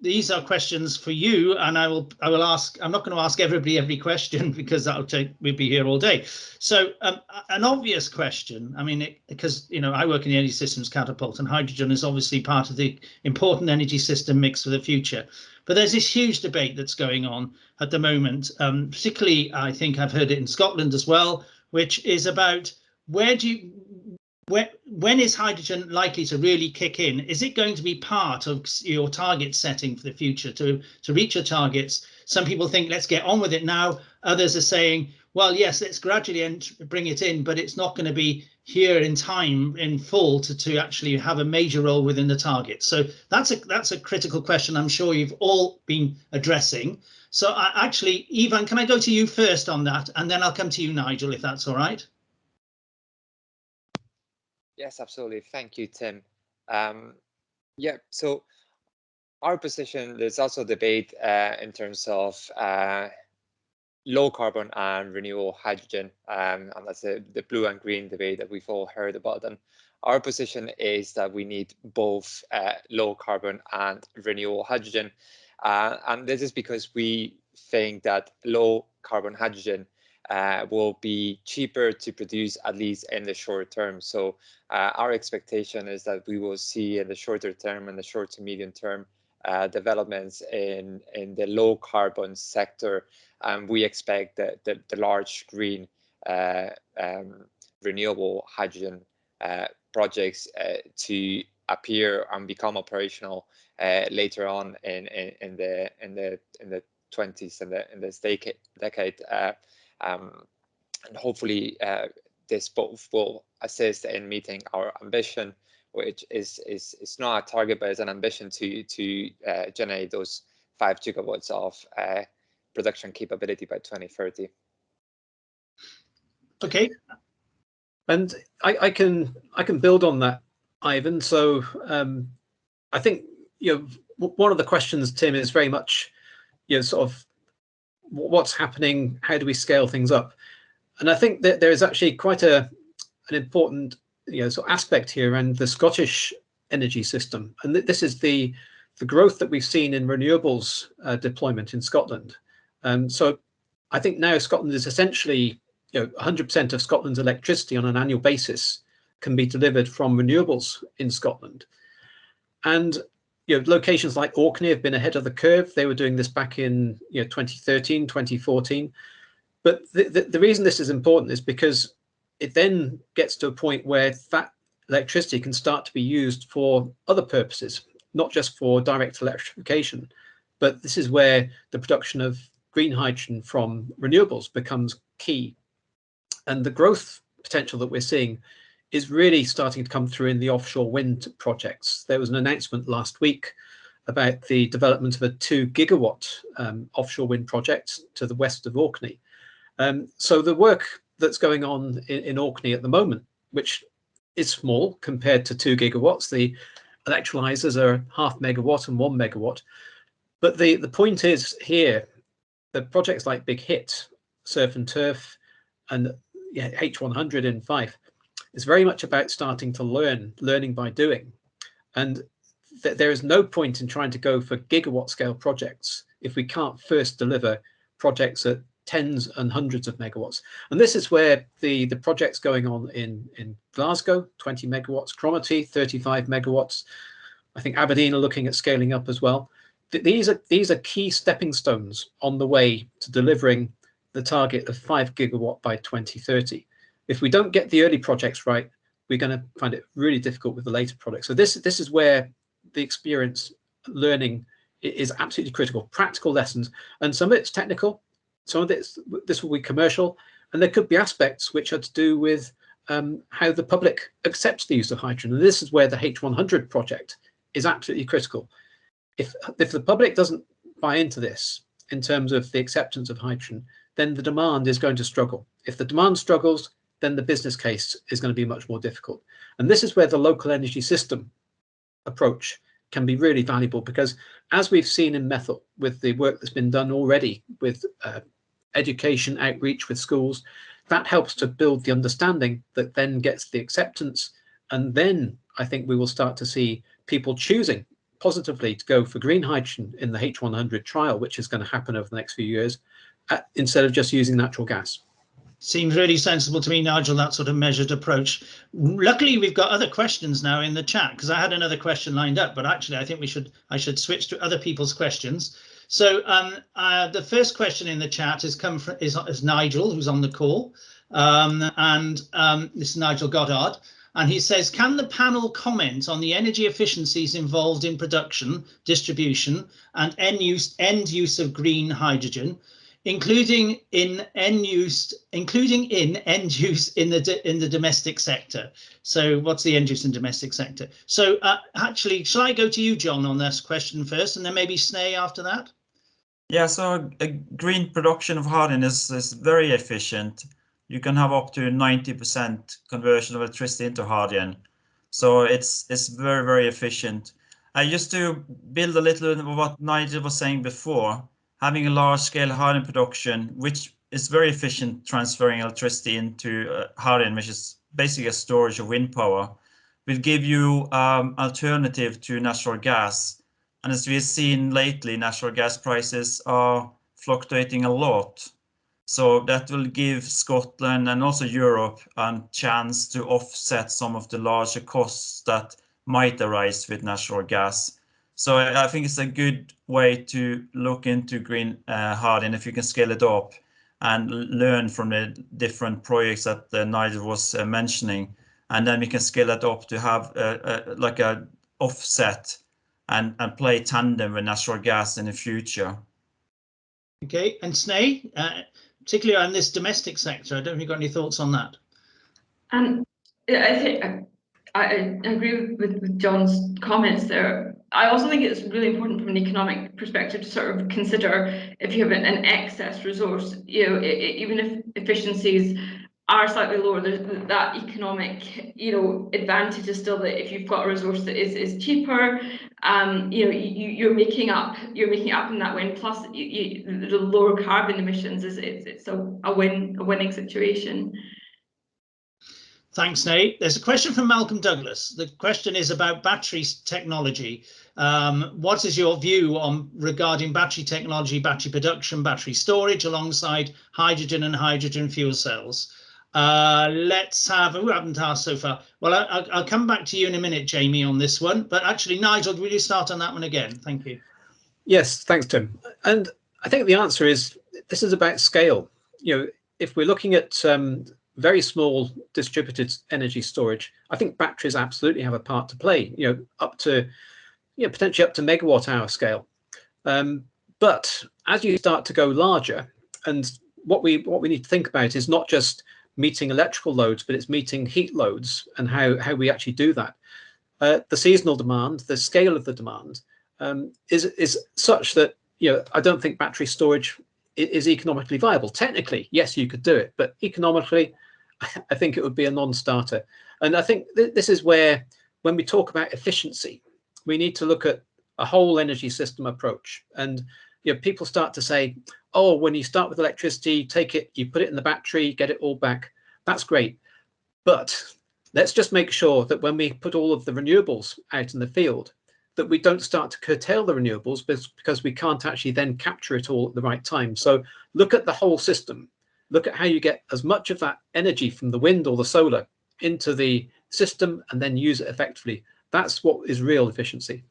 These are questions for you, and I will ask. I'm not going to ask everybody every question because we'll be here all day. So an obvious question. I mean, because I work in the energy systems catapult, and hydrogen is obviously part of the important energy system mix for the future. But there's this huge debate that's going on at the moment, particularly I think I've heard it in Scotland as well, which is about when is hydrogen likely to really kick in? Is it going to be part of your target setting for the future to reach your targets? Some people think let's get on with it now. Others are saying, well, yes, let's gradually bring it in, but it's not going to be here in time in full to actually have a major role within the target. So that's a critical question I'm sure you've all been addressing. So actually, Ivan, can I go to you first on that, and then I'll come to you, Nigel, if that's all right? Yes, absolutely. Thank you, Tim. Yeah, so our position, there's also debate in terms of low carbon and renewable hydrogen, and that's the blue and green debate that we've all heard about. And our position is that we need both low carbon and renewable hydrogen. And this is because we think that low carbon hydrogen will be cheaper to produce, at least in the short term. So our expectation is that we will see in the shorter term and the short to medium term developments in the low carbon sector. We expect that the large green renewable hydrogen projects to appear and become operational later on in the 20s and in this decade. And hopefully this both will assist in meeting our ambition, which is not a target, but it's an ambition to generate those 5 gigawatts of production capability by 2030. Okay. And I can build on that, Ivan. So I think one of the questions, Tim, is very much sort of what's happening, how do we scale things up? And I think that there is actually quite an important sort of aspect here around the Scottish energy system, and this is the growth that we've seen in renewables deployment in Scotland. So I think now Scotland is essentially 100% of Scotland's electricity on an annual basis can be delivered from renewables in Scotland. And locations like Orkney have been ahead of the curve. They were doing this back in 2013, 2014. But the reason this is important is because it then gets to a point where that electricity can start to be used for other purposes, not just for direct electrification. But this is where the production of green hydrogen from renewables becomes key. And the growth potential that we're seeing is really starting to come through in the offshore wind projects. There was an announcement last week about the development of a 2 gigawatt offshore wind project to the west of Orkney. So the work that's going on in Orkney at the moment, which is small compared to 2 gigawatts, the electrolyzers are 0.5 megawatt and 1 megawatt. But the point is here, the projects like Big Hit, Surf and Turf, and H100 in Fife, is very much about starting to learning by doing. And there is no point in trying to go for gigawatt scale projects if we can't first deliver projects at tens and hundreds of megawatts. And this is where the projects going on in Glasgow, 20 megawatts, Cromarty, 35 megawatts. I think Aberdeen are looking at scaling up as well. These are key stepping stones on the way to delivering the target of 5 gigawatt by 2030. If we don't get the early projects right, we're going to find it really difficult with the later projects. So this is where the experience learning is absolutely critical. Practical lessons, and some of it's technical, some of this will be commercial, and there could be aspects which are to do with how the public accepts the use of hydrogen. And this is where the H100 project is absolutely critical. If the public doesn't buy into this in terms of the acceptance of hydrogen, then the demand is going to struggle. If the demand struggles, then the business case is going to be much more difficult. And this is where the local energy system approach can be really valuable, because as we've seen in Methel with the work that's been done already with education outreach with schools, that helps to build the understanding that then gets the acceptance. And then I think we will start to see people choosing positively to go for green hydrogen in the H100 trial, which is going to happen over the next few years, instead of just using natural gas. Seems really sensible to me, Nigel, that sort of measured approach. Luckily, we've got other questions now in the chat, because I had another question lined up, but actually I think I should switch to other people's questions. So the first question in the chat is Nigel, who's on the call, this is Nigel Goddard, and he says, can the panel comment on the energy efficiencies involved in production, distribution, and end use of green hydrogen, including in end use in the domestic sector? So what's the end use in domestic sector? So actually, shall I go to you, John, on this question first, and then maybe Sneh after that? Yeah, so a green production of hydrogen is very efficient. You can have up to 90% conversion of electricity into hydrogen. So it's very, very efficient. Just to build a little bit on what Nigel was saying before, having a large-scale hydrogen production, which is very efficient transferring electricity into hydrogen, which is basically a storage of wind power, will give you alternative to natural gas. And as we've seen lately, natural gas prices are fluctuating a lot. So that will give Scotland and also Europe a chance to offset some of the larger costs that might arise with natural gas. So I think it's a good way to look into green hydrogen if you can scale it up and learn from the different projects that Nigel was mentioning. And then we can scale it up to have like a offset and play tandem with natural gas in the future. Okay, and Sneh, particularly on this domestic sector, I don't know if you've got any thoughts on that. I think I agree with John's comments there. I also think it's really important from an economic perspective to sort of consider, if you have an excess resource, even if efficiencies are slightly lower, there's that economic, advantage is still that if you've got a resource that is cheaper, you're making up in that win. Plus, the lower carbon emissions it's a winning situation. Thanks, Nate. There's a question from Malcolm Douglas. The question is about battery technology. What is your view regarding battery technology, battery production, battery storage alongside hydrogen and hydrogen fuel cells? Let's have, who haven't asked so far? Well, I'll come back to you in a minute, Jamie, on this one. But actually, Nigel, will you start on that one again? Thank you. Yes, thanks, Tim. And I think the answer is, this is about scale. If we're looking at very small distributed energy storage, I think batteries absolutely have a part to play, up to, potentially up to megawatt hour scale. But as you start to go larger, and what we need to think about is not just meeting electrical loads, but it's meeting heat loads and how we actually do that. The seasonal demand, the scale of the demand is such that, I don't think battery storage is economically viable. Technically, yes, you could do it, but economically, I think it would be a non-starter. And I think this is where, when we talk about efficiency, we need to look at a whole energy system approach. And people start to say, oh, when you start with electricity, take it, you put it in the battery, get it all back. That's great. But let's just make sure that when we put all of the renewables out in the field, that we don't start to curtail the renewables because we can't actually then capture it all at the right time. So look at the whole system. Look at how you get as much of that energy from the wind or the solar into the system and then use it effectively. That's what is real efficiency.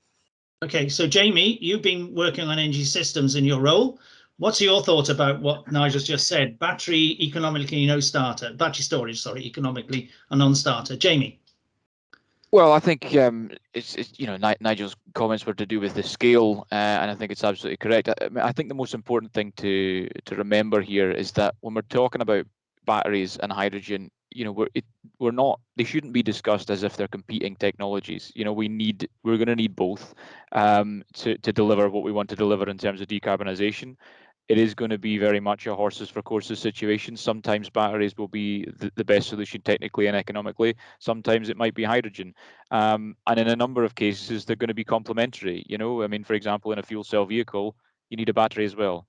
Okay, so Jamie, you've been working on energy systems in your role. What's your thought about what Nigel's just said? Battery economically no starter, battery storage, sorry, economically a non-starter. Jamie. Well, I think it's Nigel's comments were to do with the scale, and I think it's absolutely correct. I think the most important thing to remember here is that when we're talking about batteries and hydrogen, we're not. They shouldn't be discussed as if they're competing technologies. We're going to need both to deliver what we want to deliver in terms of decarbonisation. It is going to be very much a horses for courses situation. Sometimes batteries will be the best solution technically and economically. Sometimes it might be hydrogen. And in a number of cases, they're going to be complementary. I mean, for example, in a fuel cell vehicle, you need a battery as well.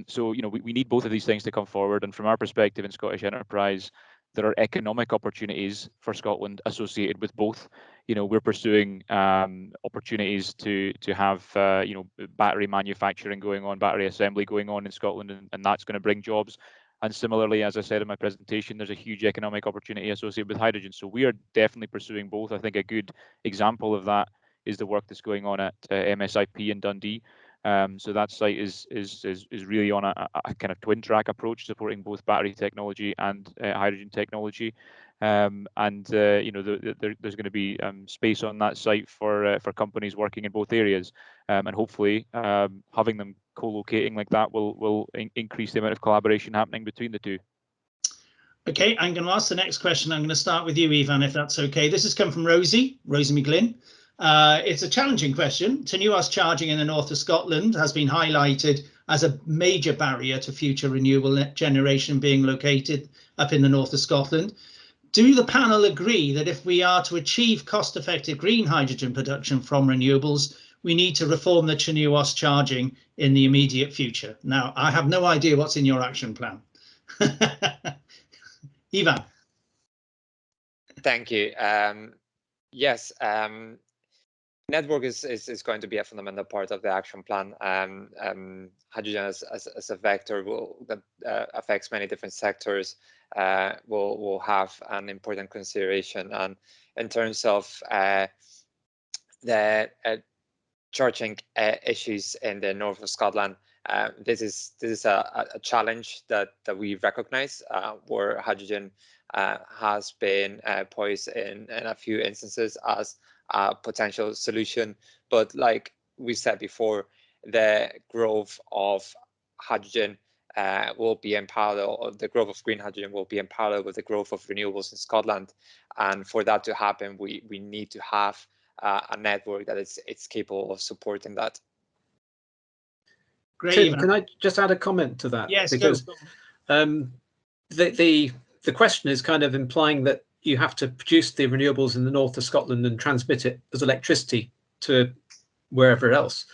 So, we need both of these things to come forward. And from our perspective in Scottish Enterprise, there are economic opportunities for Scotland associated with both. We're pursuing opportunities to have battery manufacturing going on, battery assembly going on in Scotland, and that's going to bring jobs. And similarly, as I said in my presentation, there's a huge economic opportunity associated with hydrogen. So we are definitely pursuing both. I think a good example of that is the work that's going on at MSIP in Dundee. So that site is really on a kind of twin track approach, supporting both battery technology and hydrogen technology. There's going to be space on that site for companies working in both areas, and hopefully having them co-locating like that will increase the amount of collaboration happening between the two. Okay, I'm going to ask the next question. I'm going to start with you, Ivan, if that's okay. This has come from Rosie McGlynn. It's a challenging question. TNUoS charging in the north of Scotland has been highlighted as a major barrier to future renewable generation being located up in the north of Scotland. Do the panel agree that if we are to achieve cost-effective green hydrogen production from renewables, we need to reform the TNUoS charging in the immediate future? Now, I have no idea what's in your action plan. Ivan. Thank you. Yes, network is going to be a fundamental part of the action plan. Hydrogen as a vector that affects many different sectors will have an important consideration. And in terms of the charging issues in the north of Scotland, this is a challenge that we recognize, where hydrogen has been poised in a few instances as a potential solution. But like we said before, the growth of hydrogen will be in parallel, or the growth of green hydrogen will be in parallel with the growth of renewables in Scotland. And for that to happen, we need to have a network that it's capable of supporting that. Great. Tim, can I just add a comment to that? Yes, because go. The question is kind of implying that you have to produce the renewables in the north of Scotland and transmit it as electricity to wherever else.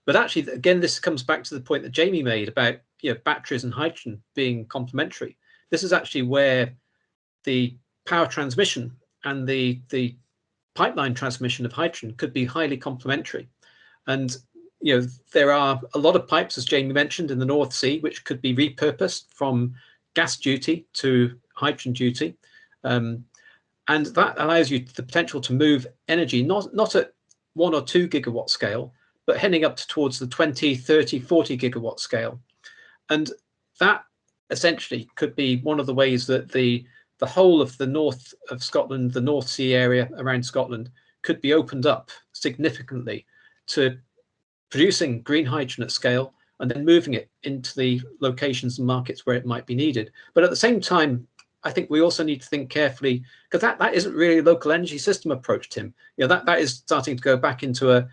But actually, again, this comes back to the point that Jamie made about batteries and hydrogen being complementary. This is actually where the power transmission and the pipeline transmission of hydrogen could be highly complementary. And there are a lot of pipes, as Jamie mentioned, in the North Sea, which could be repurposed from gas duty to hydrogen duty. And that allows you the potential to move energy, not at 1 or 2 gigawatt scale, but heading up towards the 20, 30, 40 gigawatt scale. And that essentially could be one of the ways that the whole of the north of Scotland, the North Sea area around Scotland, could be opened up significantly to producing green hydrogen at scale and then moving it into the locations and markets where it might be needed. But at the same time, I think we also need to think carefully, because that isn't really a local energy system approach, Tim. That is starting to go back into a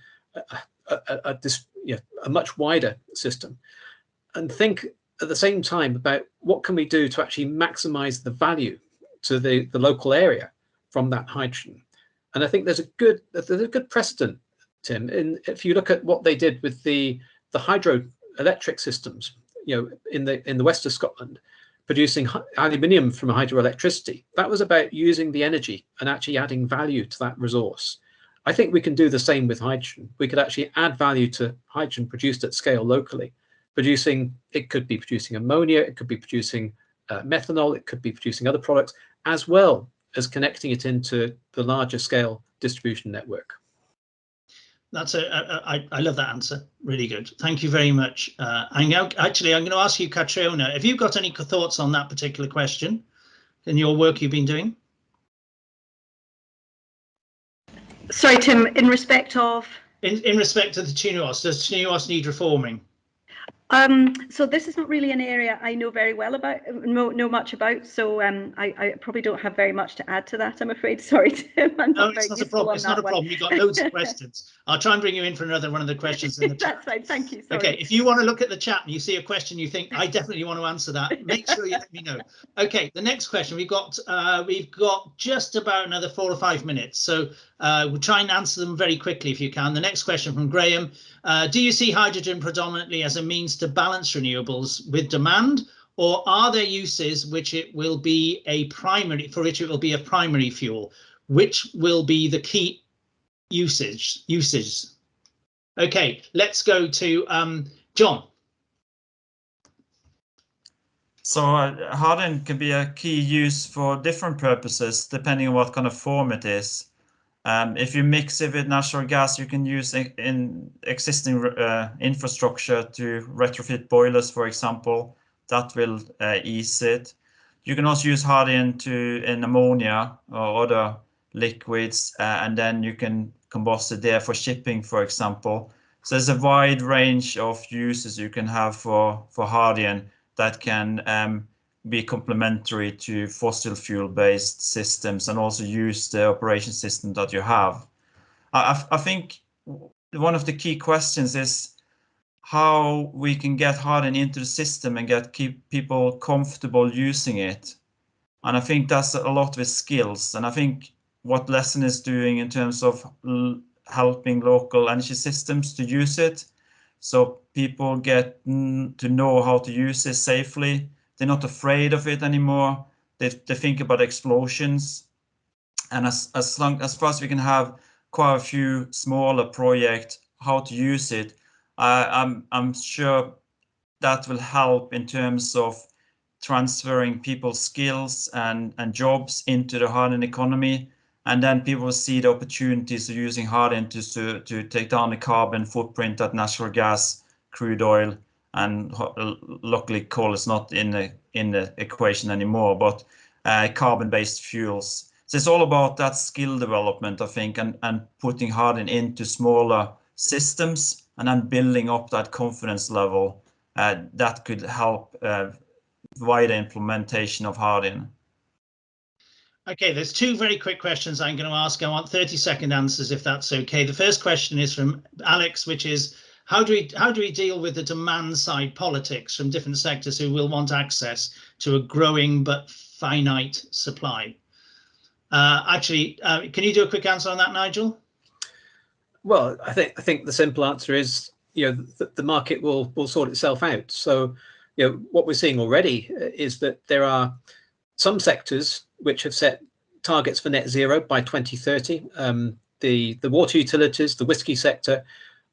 much wider system, and think at the same time about what can we do to actually maximize the value to the local area from that hydrogen. And I think there's a good precedent, Tim, if you look at what they did with the hydroelectric systems, in the west of Scotland, producing aluminium from hydroelectricity. That was about using the energy and actually adding value to that resource. I think we can do the same with hydrogen. We could actually add value to hydrogen produced at scale locally. It could be producing ammonia, it could be producing methanol, it could be producing other products, as well as connecting it into the larger scale distribution network. I love that answer. Really good. Thank you very much. I'm going to ask you, Catriona, have you got any thoughts on that particular question in your work you've been doing? Sorry, Tim, in respect of? In respect to the TNUoS, does TNUoS need reforming? So this is not really an area I know very well about, know much about. So I probably don't have very much to add to that, I'm afraid. Sorry, Tim. No, it's not a problem. It's not a problem. We've got loads of questions. I'll try and bring you in for another one of the questions in the chat. That's fine. Thank you. Sorry. Okay, if you want to look at the chat and you see a question you think I definitely want to answer that, make sure you let me know. Okay, the next question, we've got just about another 4 or 5 minutes, so we'll try and answer them very quickly if you can. The next question from Graham: do you see hydrogen predominantly as a means to balance renewables with demand, or are there uses which it will be a primary fuel? Which will be the key uses? Okay, let's go to John. So hydrogen can be a key use for different purposes, depending on what kind of form it is. If you mix it with natural gas, you can use it in existing infrastructure to retrofit boilers, for example. That will ease it. You can also use hydrogen in ammonia or other liquids, and then you can combust it there for shipping, for example. So there's a wide range of uses you can have for hydrogen that can be complementary to fossil fuel-based systems and also use the operation system that you have. I think one of the key questions is how we can get hydrogen into the system and keep people comfortable using it. And I think that's a lot with skills. And I think what LESSIN is doing in terms of helping local energy systems to use it, so people get to know how to use it safely. They're not afraid of it anymore. They think about explosions. And as far as we can have quite a few smaller projects, how to use it, I'm sure that will help in terms of transferring people's skills and jobs into the hydrogen economy. And then people will see the opportunities of using hydrogen to take down the carbon footprint that natural gas, crude oil, and luckily coal is not in the equation anymore, but carbon-based fuels. So it's all about that skill development, I think, and putting hydrogen into smaller systems and then building up that confidence level that could help wider implementation of hydrogen. Okay, there's 2 very quick questions I'm going to ask. I want 30-second answers, if that's okay. The first question is from Alex, which is, how do we deal with the demand side politics from different sectors who will want access to a growing but finite supply? Can you do a quick answer on that, Nigel? Well, I think the simple answer is, the market will sort itself out. So, what we're seeing already is that there are some sectors which have set targets for net zero by 2030. The water utilities, the whiskey sector,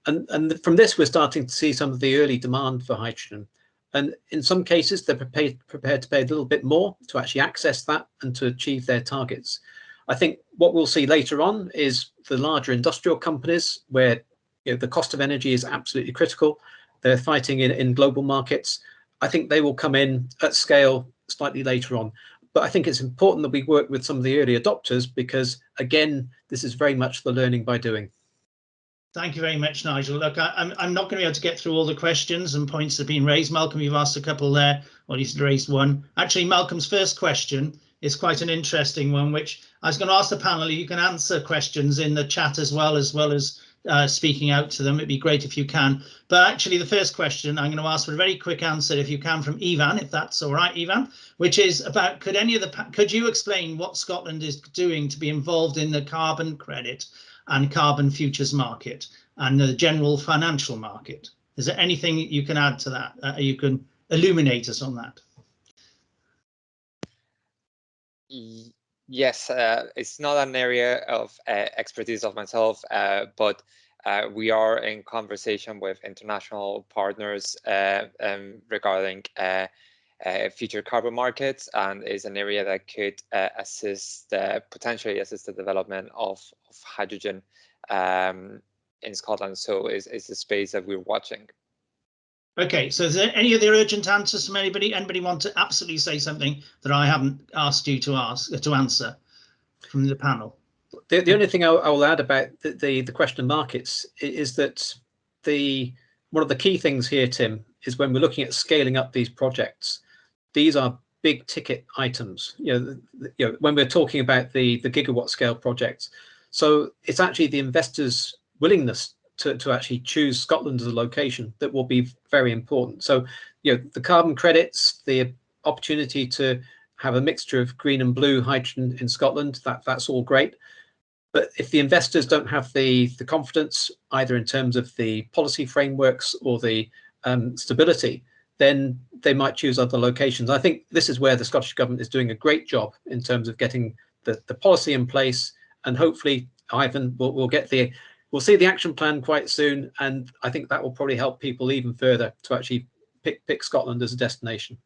and from this we're starting to see some of the early demand for hydrogen. And in some cases they're prepared to pay a little bit more to actually access that and to achieve their targets. I think what we'll see later on is the larger industrial companies where the cost of energy is absolutely critical. They're fighting in global markets. I think they will come in at scale slightly later on. But I think it's important that we work with some of the early adopters because, again, this is very much the learning by doing. Thank you very much, Nigel. Look, I'm not going to be able to get through all the questions and points that have been raised. Malcolm, you've asked a couple there, or at least raised one. Actually, Malcolm's first question is quite an interesting one, which I was going to ask the panel. You can answer questions in the chat as well as speaking out to them. It'd be great if you can. But actually, the first question I'm going to ask for a very quick answer, if you can, from Ivan, if that's all right, Ivan, which is about could you explain what Scotland is doing to be involved in the carbon credit and carbon futures market and the general financial market? Is there anything you can add to that? You can illuminate us on that. Yes, it's not an area of expertise of myself, but we are in conversation with international partners regarding future carbon markets, and is an area that could potentially assist the development of hydrogen in Scotland. So it's a space that we're watching. Okay, so is there any other urgent answers from anybody? Anybody want to absolutely say something that I haven't asked you to answer from the panel? The only thing I will add about the question of markets is that one of the key things here, Tim, is when we're looking at scaling up these projects, these are big ticket items. When we're talking about the gigawatt scale projects, so it's actually the investors' willingness to actually choose Scotland as a location that will be very important. So, the carbon credits, the opportunity to have a mixture of green and blue hydrogen in Scotland, that's all great. But if the investors don't have the confidence, either in terms of the policy frameworks or the stability, then they might choose other locations. I think this is where the Scottish Government is doing a great job in terms of getting the policy in place, and hopefully, Ivan, we'll see the action plan quite soon, and I think that will probably help people even further to actually pick Scotland as a destination.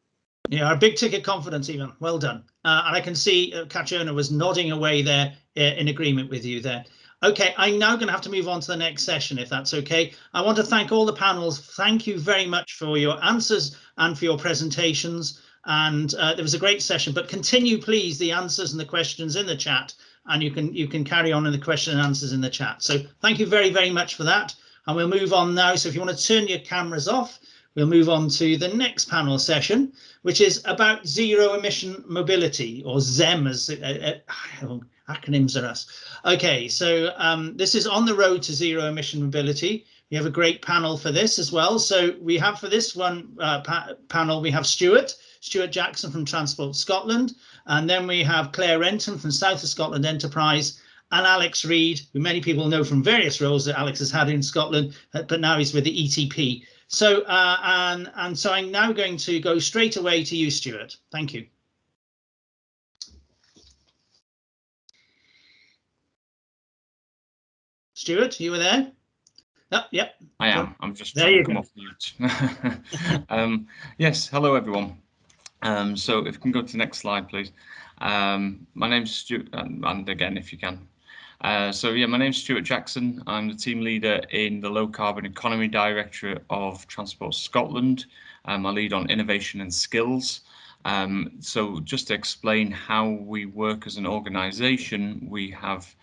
Yeah, our big ticket confidence, Ivan. Well done. And I can see Catriona was nodding away there in agreement with you there. Okay, I'm now going to have to move on to the next session, if that's okay. I want to thank all the panels. Thank you very much for your answers and for your presentations. And there was a great session, but continue, please, the answers and the questions in the chat, and you can carry on in the question and answers in the chat. So thank you very, very much for that. And we'll move on now. So if you want to turn your cameras off, we'll move on to the next panel session, which is about zero emission mobility, or ZEM, as acronyms are us. Okay, so this is on the road to zero emission mobility. We have a great panel for this as well. So we have for this one panel, we have Stuart Jackson from Transport Scotland, and then we have Claire Renton from South of Scotland Enterprise, and Alex Reid, who many people know from various roles that Alex has had in Scotland, but now he's with the ETP. So and so I'm now going to go straight away to you, Stuart. Thank you. Stuart, you were there? Oh, yep. I am. I'm just there trying you to come off mute. Yes, hello everyone. So if you can go to the next slide, please. My name's Stuart, and again, if you can. So yeah, my name's Stuart Jackson. I'm the team leader in the Low Carbon Economy Directorate of Transport Scotland. I lead on innovation and skills. So just to explain how we work as an organisation, we have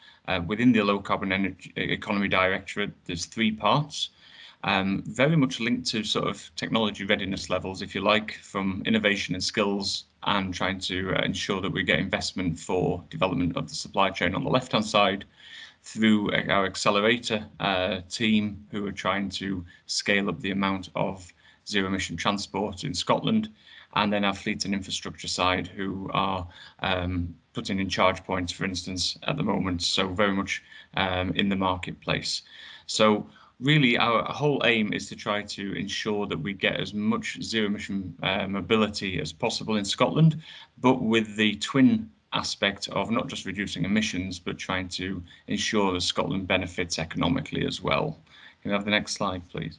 within the Low Carbon Economy Directorate, there's 3 parts. Very much linked to sort of technology readiness levels, if you like, from innovation and skills, and trying to ensure that we get investment for development of the supply chain on the left-hand side, through our accelerator team, who are trying to scale up the amount of zero-emission transport in Scotland, and then our fleet and infrastructure side, who are putting in charge points, for instance, at the moment, so very much in the marketplace. So really, our whole aim is to try to ensure that we get as much zero-emission mobility as possible in Scotland, but with the twin aspect of not just reducing emissions, but trying to ensure that Scotland benefits economically as well. Can we have the next slide, please?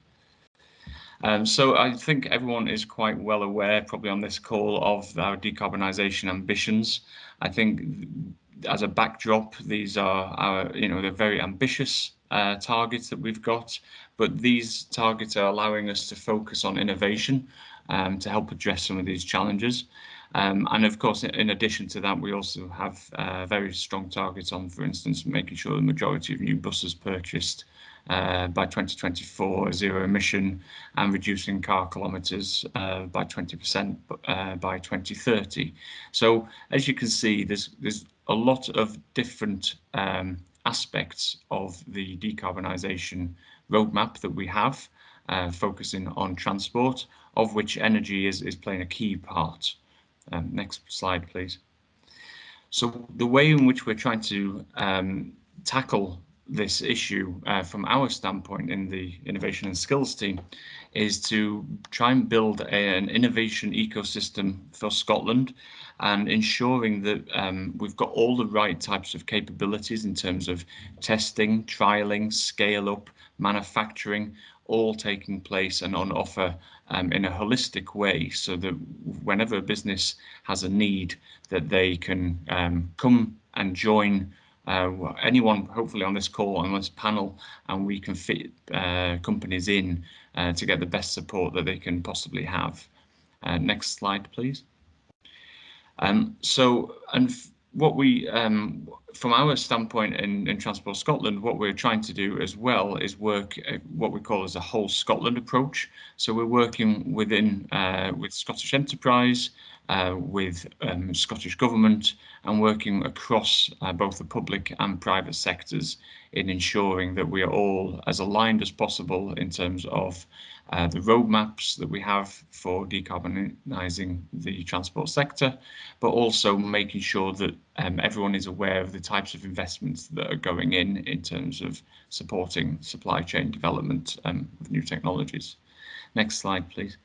So I think everyone is quite well aware, probably on this call, of our decarbonisation ambitions. I think as a backdrop, these are our, they're very ambitious targets that we've got, but these targets are allowing us to focus on innovation to help address some of these challenges. And of course, in addition to that, we also have very strong targets on, for instance, making sure the majority of new buses purchased by 2024 are zero emission, and reducing car kilometres by 20% by 2030. So as you can see, there's a lot of different aspects of the decarbonisation roadmap that we have, focusing on transport, of which energy is playing a key part. Next slide, please. So the way in which we're trying to tackle this issue from our standpoint in the innovation and skills team is to try and build an innovation ecosystem for Scotland, and ensuring that we've got all the right types of capabilities in terms of testing, trialing, scale up, manufacturing, all taking place and on offer in a holistic way, so that whenever a business has a need, that they can come and join anyone hopefully on this call, on this panel, and we can fit companies in to get the best support that they can possibly have. Next slide, please. So what we, from our standpoint in Transport Scotland, what we're trying to do as well is work what we call as a whole Scotland approach. So we're working within with Scottish Enterprise, with Scottish Government, and working across both the public and private sectors in ensuring that we are all as aligned as possible in terms of the roadmaps that we have for decarbonising the transport sector, but also making sure that everyone is aware of the types of investments that are going in terms of supporting supply chain development of new technologies. Next slide, please.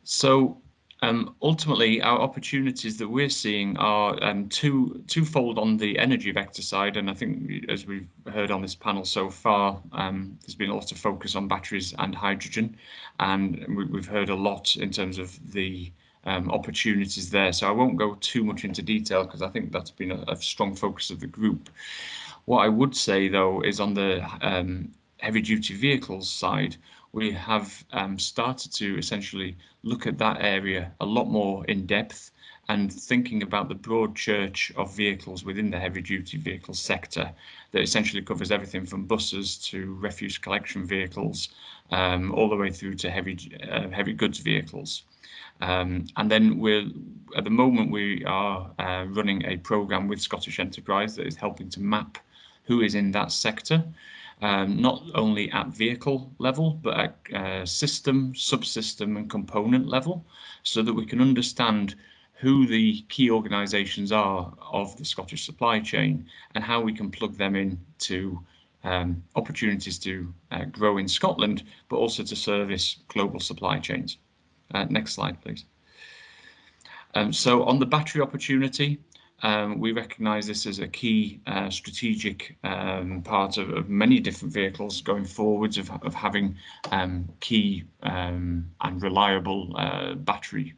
So ultimately, our opportunities that we're seeing are twofold on the energy vector side, and I think as we've heard on this panel so far, there's been a lot of focus on batteries and hydrogen, and we've heard a lot in terms of the opportunities there. So I won't go too much into detail because I think that's been a strong focus of the group. What I would say though is on the heavy duty vehicles side, we have started to essentially look at that area a lot more in depth and thinking about the broad church of vehicles within the heavy duty vehicle sector that essentially covers everything from buses to refuse collection vehicles, all the way through to heavy goods vehicles. And then at the moment we are running a programme with Scottish Enterprise that is helping to map who is in that sector, not only at vehicle level, but at system, subsystem and component level, so that we can understand who the key organisations are of the Scottish supply chain and how we can plug them in to opportunities to grow in Scotland, but also to service global supply chains. Next slide, please. So on the battery opportunity, we recognise this as a key strategic part of many different vehicles going forwards of having key and reliable battery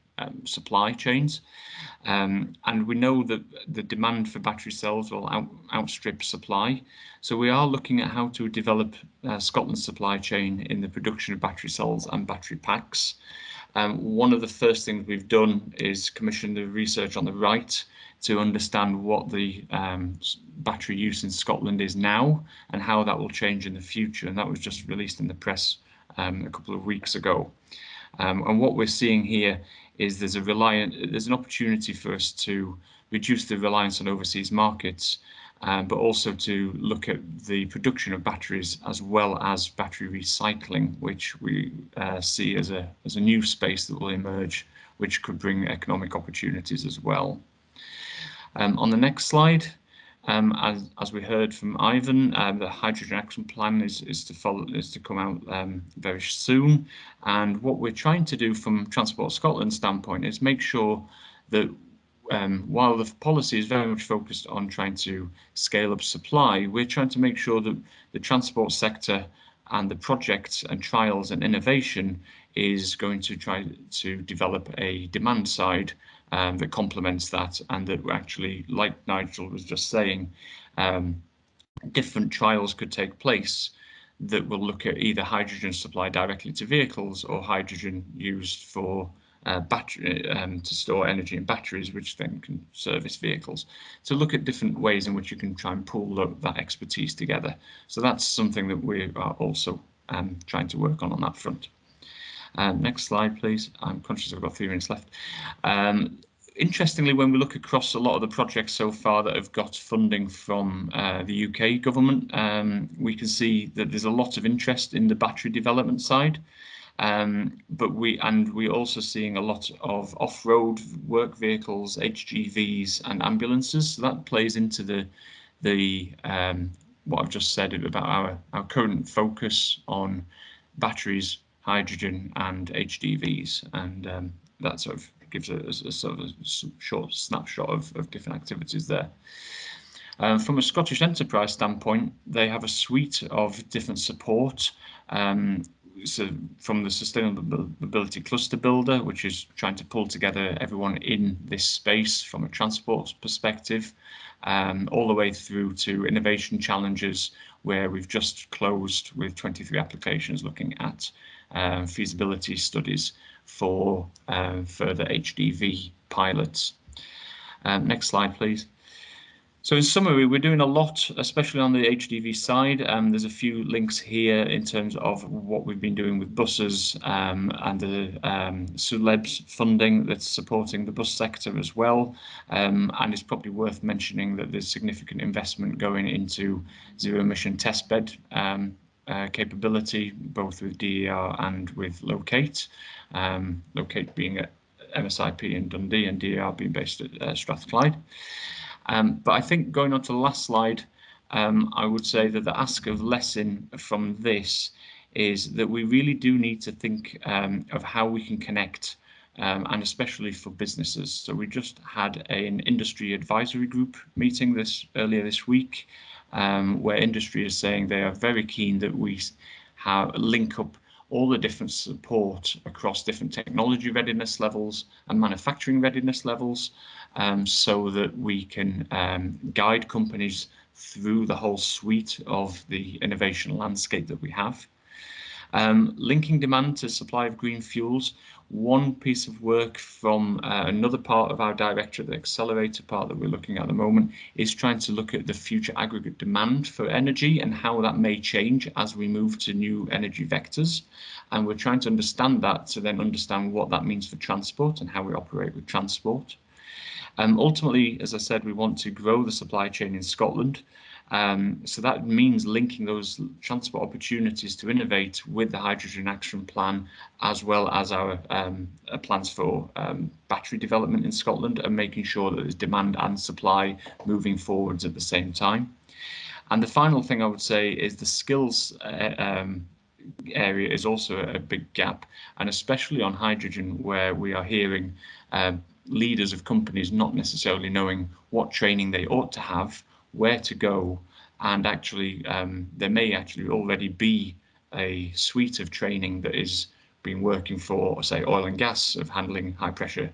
supply chains. And we know that the demand for battery cells will outstrip supply. So we are looking at how to develop Scotland's supply chain in the production of battery cells and battery packs. One of the first things we've done is commission the research on the right to understand what the battery use in Scotland is now and how that will change in the future. And that was just released in the press a couple of weeks ago. And what we're seeing here is there's an opportunity for us to reduce the reliance on overseas markets, but also to look at the production of batteries as well as battery recycling, which we see as a new space that will emerge, which could bring economic opportunities as well. On the next slide, as we heard from Ivan, the hydrogen action plan is to come out very soon. And what we're trying to do from Transport Scotland standpoint is make sure that while the policy is very much focused on trying to scale up supply, we're trying to make sure that the transport sector and the projects and trials and innovation is going to try to develop a demand side that complements that, and that actually, like Nigel was just saying, different trials could take place that will look at either hydrogen supply directly to vehicles or hydrogen used for battery to store energy in batteries, which then can service vehicles. So look at different ways in which you can try and pool that expertise together. So that's something that we are also trying to work on that front. Next slide, please. I'm conscious I've got 3 minutes left. Interestingly, when we look across a lot of the projects so far that have got funding from the UK government, we can see that there's a lot of interest in the battery development side. But we're also seeing a lot of off-road work vehicles, HGVs and ambulances. So that plays into the what I've just said about our current focus on batteries, hydrogen and HDVs, and that sort of gives a sort of a short snapshot of different activities there. From a Scottish Enterprise standpoint, they have a suite of different support. So from the Sustainability Cluster Builder, which is trying to pull together everyone in this space from a transport perspective, all the way through to innovation challenges, where we've just closed with 23 applications looking at feasibility studies for further HDV pilots. Next slide, please. So in summary, we're doing a lot, especially on the HDV side. There's a few links here in terms of what we've been doing with buses and the SULEBS funding that's supporting the bus sector as well. And it's probably worth mentioning that there's significant investment going into zero emission testbed capability, both with DER and with Locate. Locate being at MSIP in Dundee and DER being based at Strathclyde. But I think going on to the last slide, I would say that the ask of LESSIN from this is that we really do need to think of how we can connect, and especially for businesses. So we just had an industry advisory group meeting earlier this week, where industry is saying they are very keen that we link up all the different support across different technology readiness levels and manufacturing readiness levels, so that we can guide companies through the whole suite of the innovation landscape that we have. Linking demand to supply of green fuels. One piece of work from another part of our directorate, the accelerator part that we're looking at the moment, is trying to look at the future aggregate demand for energy and how that may change as we move to new energy vectors. And we're trying to understand that to then understand what that means for transport and how we operate with transport. Ultimately, as I said, we want to grow the supply chain in Scotland. So that means linking those transport opportunities to innovate with the Hydrogen Action Plan, as well as our plans for battery development in Scotland, and making sure that there's demand and supply moving forwards at the same time. And the final thing I would say is the skills area is also a big gap, and especially on hydrogen, where we are hearing leaders of companies not necessarily knowing what training they ought to have, where to go, and actually there may actually already be a suite of training that is been working for, say, oil and gas, of handling high pressure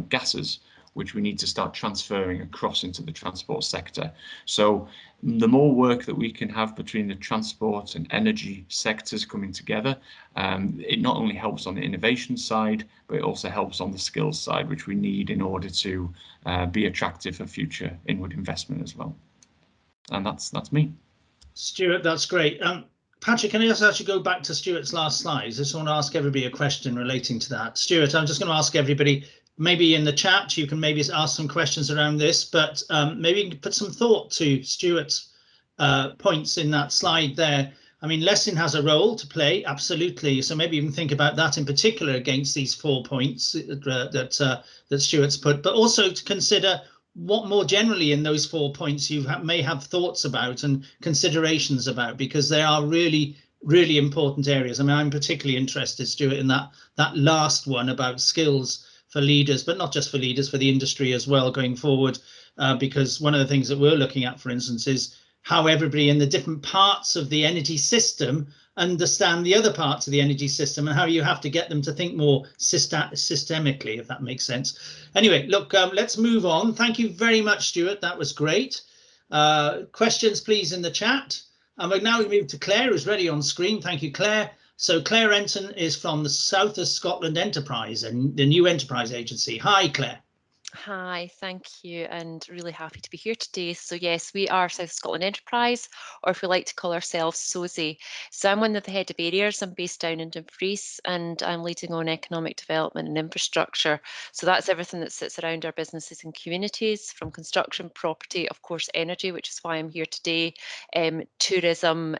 gases, which we need to start transferring across into the transport sector. So the more work that we can have between the transport and energy sectors coming together, it not only helps on the innovation side, but it also helps on the skills side, which we need in order to be attractive for future inward investment as well. And that's me. Stuart, that's great. Patrick, can I just actually go back to Stuart's last slide? I just want to ask everybody a question relating to that. Stuart, I'm just going to ask everybody, maybe in the chat, you can maybe ask some questions around this, but maybe you can put some thought to Stuart's points in that slide there. I mean, LESSIN has a role to play, absolutely. So maybe even think about that in particular against these 4 points that Stuart's put, but also to consider what more generally in those 4 points you may have thoughts about and considerations about, because they are really, really important areas. I mean, I'm particularly interested, Stuart, in that last one about skills for leaders, but not just for leaders, for the industry as well going forward, because one of the things that we're looking at, for instance, is how everybody in the different parts of the energy system understand the other parts of the energy system, and how you have to get them to think more systemically, if that makes sense. Anyway, look, let's move on. Thank you very much, Stuart. That was great. Questions, please, in the chat. And now we move to Claire, who's ready on screen. Thank you, Claire. So Claire Renton is from the South of Scotland Enterprise and the new Enterprise Agency. Hi, Claire. Hi, thank you, and really happy to be here today. So yes, we are South Scotland Enterprise, or if we like to call ourselves SOSE. So I'm one of the head of areas. I'm based down in Dumfries, and I'm leading on economic development and infrastructure. So that's everything that sits around our businesses and communities, from construction, property, of course, energy, which is why I'm here today, tourism,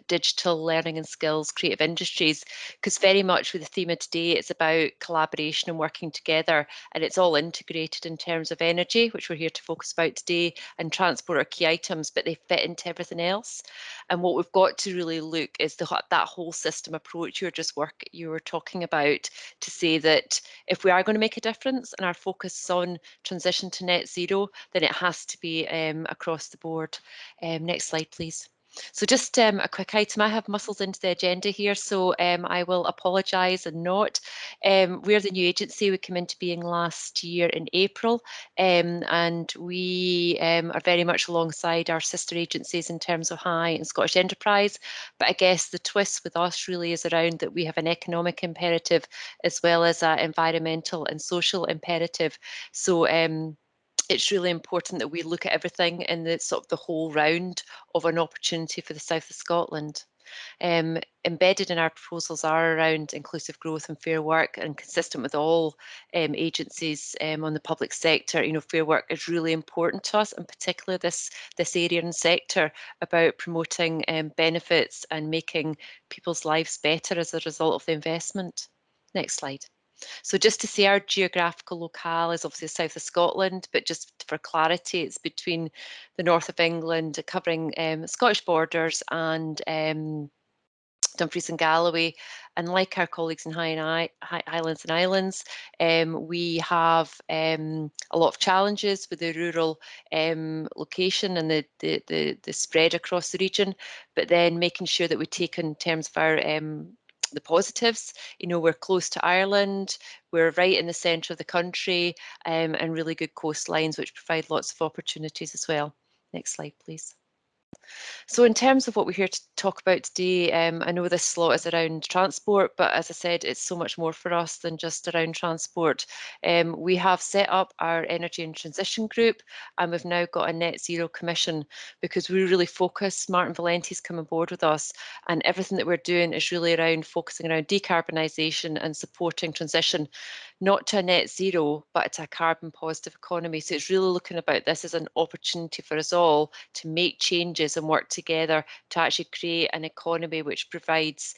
digital learning and skills, creative industries, because very much with the theme of today, it's about collaboration and working together, and it's all integrated in terms of energy, which we're here to focus about today, and transport are key items, but they fit into everything else. And what we've got to really look is that whole system approach you were talking about, to say that if we are going to make a difference and our focus is on transition to net zero, then it has to be across the board. Next slide, please. So just a quick item, I have muscles into the agenda here, so I will apologise and not. We're the new agency, we came into being last year in April, and we are very much alongside our sister agencies in terms of High and Scottish Enterprise, but I guess the twist with us really is around that we have an economic imperative as well as an environmental and social imperative. So it's really important that we look at everything in the sort of the whole round of an opportunity for the south of Scotland. Embedded in our proposals are around inclusive growth and fair work, and consistent with all agencies on the public sector. You know, fair work is really important to us, and particularly this area and sector about promoting benefits and making people's lives better as a result of the investment. Next slide. So just to say, our geographical locale is obviously the south of Scotland, but just for clarity, it's between the north of England, covering Scottish borders, and Dumfries and Galloway. And like our colleagues in Highlands and Islands, we have a lot of challenges with the rural location and the spread across the region, but then making sure that we take in terms of our the positives. You know, we're close to Ireland, we're right in the centre of the country, and really good coastlines, which provide lots of opportunities as well. Next slide, please. So in terms of what we're here to talk about today, I know this slot is around transport, but as I said, it's so much more for us than just around transport. We have set up our Energy and Transition Group, and we've now got a Net Zero Commission, because we really focus, Martin Valenti's come on board with us, and everything that we're doing is really around focusing around decarbonisation and supporting transition, not to a net zero, but to a carbon positive economy. So it's really looking about this as an opportunity for us all to make changes and work together to actually create an economy which provides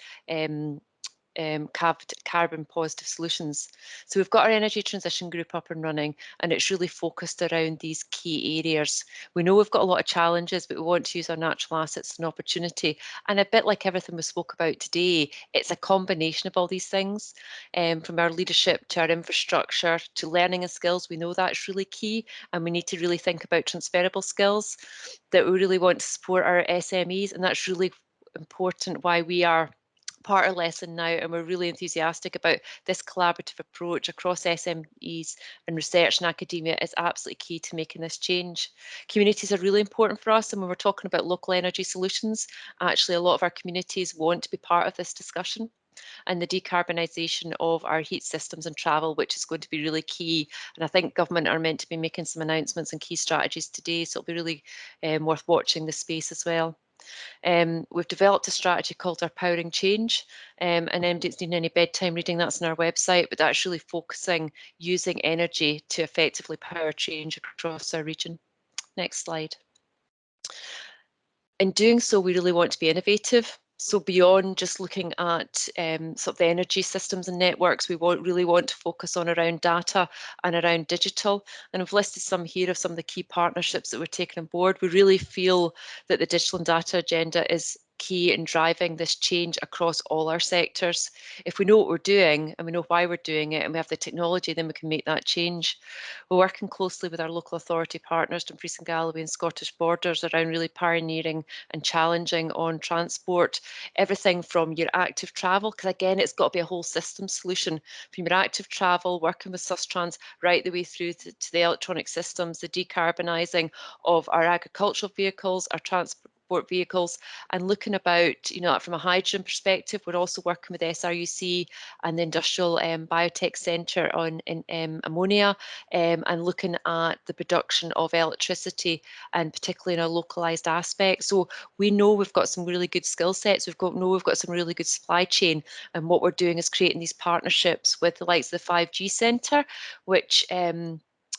carbon positive solutions. So we've got our energy transition group up and running, and it's really focused around these key areas. We know we've got a lot of challenges, but we want to use our natural assets as an opportunity. And a bit like everything we spoke about today, it's a combination of all these things, from our leadership to our infrastructure to learning and skills. We know that's really key, and we need to really think about transferable skills, that we really want to support our SMEs, and that's really important why we are part of LESSIN now, and we're really enthusiastic about this collaborative approach across SMEs and research and academia is absolutely key to making this change. Communities are really important for us, and when we're talking about local energy solutions, actually a lot of our communities want to be part of this discussion, and the decarbonisation of our heat systems and travel, which is going to be really key. And I think government are meant to be making some announcements and key strategies today, so it'll be really worth watching this space as well. We've developed a strategy called our Powering Change, and anybody that's needing any bedtime reading, that's on our website, but that's really focusing using energy to effectively power change across our region. Next slide. In doing so, we really want to be innovative. So beyond just looking at sort of the energy systems and networks, we really want to focus on around data and around digital. And I've listed some here of some of the key partnerships that we're taking on board. We really feel that the digital and data agenda is key in driving this change across all our sectors. If we know what we're doing and we know why we're doing it and we have the technology, then we can make that change. We're working closely with our local authority partners, Dumfries and Galloway and Scottish Borders, around really pioneering and challenging on transport. Everything from your active travel, because again, it's got to be a whole system solution, from your active travel, working with Sustrans, right the way through to the electronic systems, the decarbonising of our agricultural vehicles, our transport vehicles, and looking about, you know, from a hydrogen perspective. We're also working with SRUC and the Industrial Biotech Centre on ammonia, and looking at the production of electricity, and particularly in a localised aspect. So we know we've got some really good skill sets. We've got some really good supply chain, and what we're doing is creating these partnerships with the likes of the 5G Centre, which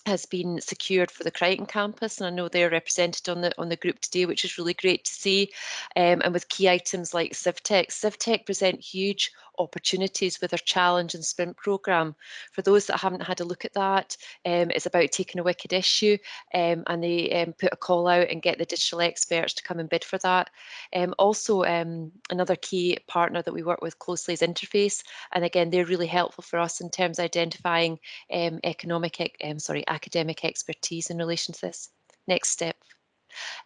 has been secured for the Crichton campus, and I know they're represented on the group today, which is really great to see. And with key items like CivTech. CivTech present huge opportunities with our challenge and sprint programme. For those that haven't had a look at that, it's about taking a wicked issue, and they put a call out and get the digital experts to come and bid for that. Also, another key partner that we work with closely is Interface, and again, they're really helpful for us in terms of identifying academic expertise in relation to this. Next step.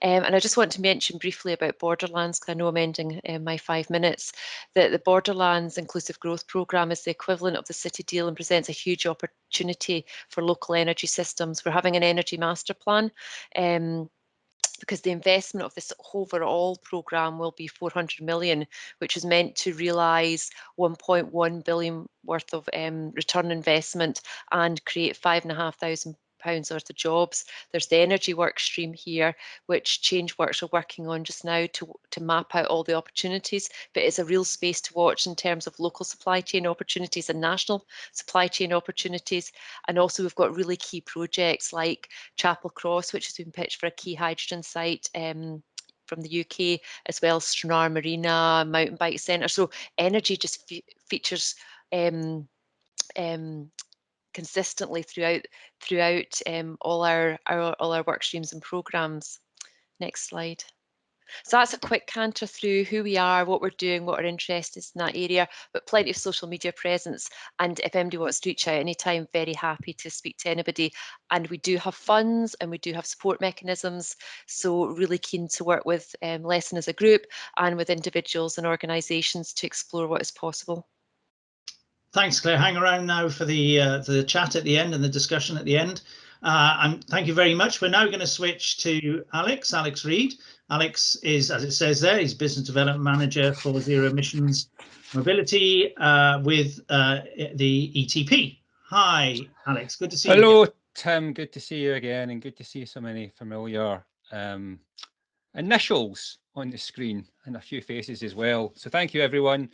And I just want to mention briefly about Borderlands, because I know I'm ending my 5 minutes, that the Borderlands Inclusive Growth Programme is the equivalent of the City Deal and presents a huge opportunity for local energy systems. We're having an energy master plan, because the investment of this overall programme will be 400 million, which is meant to realise 1.1 billion worth of return investment and create 5,500 worth of jobs. There's the energy work stream here, which Changeworks are working on just now to map out all the opportunities, but it's a real space to watch in terms of local supply chain opportunities and national supply chain opportunities. And also we've got really key projects like Chapel Cross, which has been pitched for a key hydrogen site from the UK, as well as Stranraer Marina, Mountain Bike Centre. So energy just features consistently throughout all our work streams and programmes. Next slide. So that's a quick canter through who we are, what we're doing, what our interest is in that area, but plenty of social media presence. And if anybody wants to reach out anytime, very happy to speak to anybody. And we do have funds and we do have support mechanisms. So really keen to work with LESSIN as a group and with individuals and organisations to explore what is possible. Thanks, Claire. Hang around now for the chat at the end and the discussion at the end. And thank you very much. We're now going to switch to Alex Reid. Alex is, as it says there, he's Business Development Manager for Zero Emissions Mobility with the ETP. Hi, Alex. Good to see you. Hello, Tim. Good to see you again, and good to see so many familiar initials on the screen and a few faces as well. So thank you, everyone.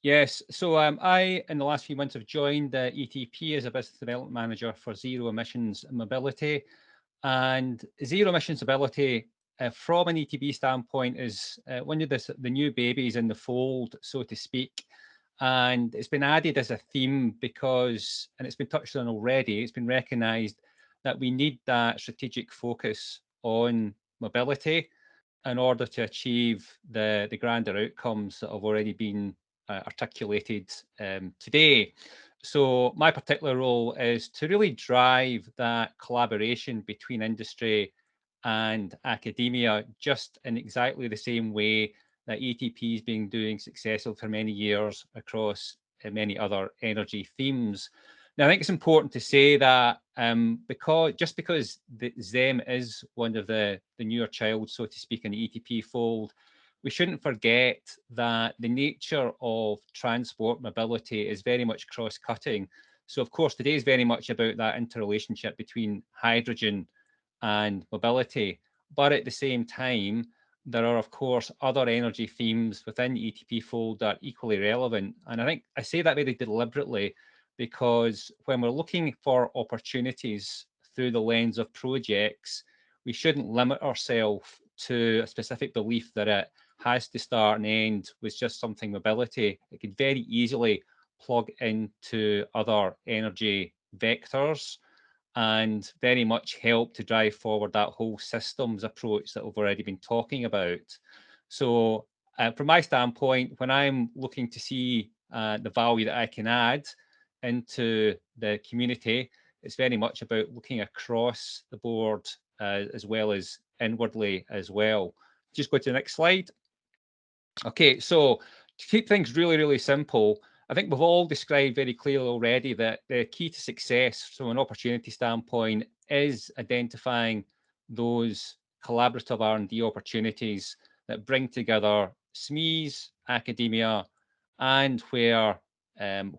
Yes, so I, in the last few months, have joined the ETP as a Business Development Manager for Zero Emissions Mobility. And Zero Emissions Mobility, from an ETB standpoint, is one of the new babies in the fold, so to speak. And it's been added as a theme because, and it's been touched on already, it's been recognised that we need that strategic focus on mobility in order to achieve the grander outcomes that have already been articulated today. So my particular role is to really drive that collaboration between industry and academia, just in exactly the same way that ETP has been doing successful for many years across many other energy themes. Now, I think it's important to say that because the ZEM is one of the newer child, so to speak, in the ETP fold, we shouldn't forget that the nature of transport mobility is very much cross-cutting. So, of course, today is very much about that interrelationship between hydrogen and mobility. But at the same time, there are, of course, other energy themes within the ETP fold that are equally relevant. And I think I say that very deliberately because when we're looking for opportunities through the lens of projects, we shouldn't limit ourselves to a specific belief that it has to start and end with just something mobility. It could very easily plug into other energy vectors and very much help to drive forward that whole systems approach that we've already been talking about. So from my standpoint, when I'm looking to see the value that I can add into the community, it's very much about looking across the board as well as inwardly as well. Just go to the next slide. Okay, so to keep things really, really simple, I think we've all described very clearly already that the key to success from an opportunity standpoint is identifying those collaborative R&D opportunities that bring together SMEs, academia, and where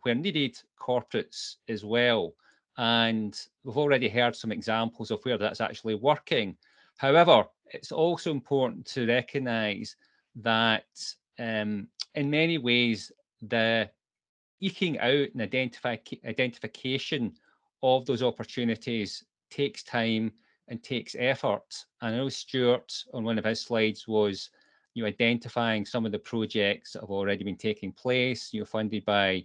needed, corporates as well. And we've already heard some examples of where that's actually working. However, it's also important to recognise that in many ways, the eking out and identification of those opportunities takes time and takes effort. And I know Stuart on one of his slides was identifying some of the projects that have already been taking place, funded by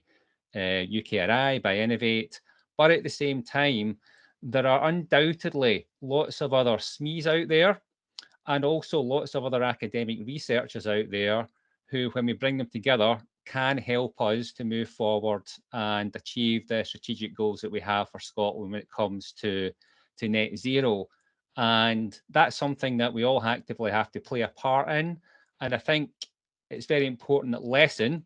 UKRI, by Innovate. But at the same time, there are undoubtedly lots of other SMEs out there and also lots of other academic researchers out there who, when we bring them together, can help us to move forward and achieve the strategic goals that we have for Scotland when it comes to net zero. And that's something that we all actively have to play a part in. And I think it's very important that LESSIN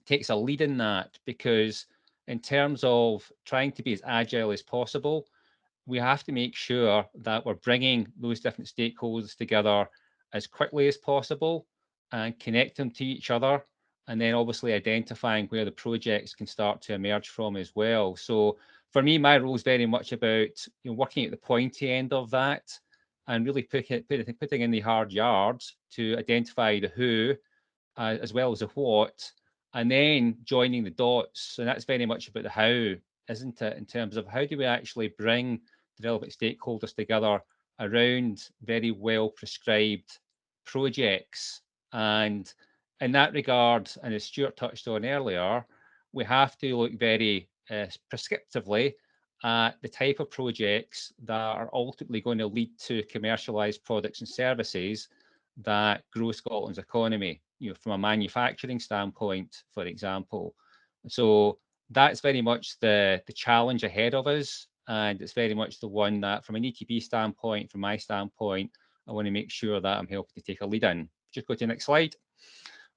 takes a lead in that, because in terms of trying to be as agile as possible, we have to make sure that we're bringing those different stakeholders together as quickly as possible and connect them to each other, and then obviously identifying where the projects can start to emerge from as well. So for me, my role is very much about working at the pointy end of that and really putting in the hard yards to identify the who as well as the what, and then joining the dots. And that's very much about the how, isn't it, in terms of how do we actually bring the relevant stakeholders together around very well prescribed projects. And in that regard, and as Stuart touched on earlier, we have to look very prescriptively at the type of projects that are ultimately going to lead to commercialised products and services that grow Scotland's economy, from a manufacturing standpoint, for example. So that's very much the challenge ahead of us. And it's very much the one that, from an ETP standpoint, from my standpoint, I want to make sure that I'm helping to take a lead in. Just go to the next slide.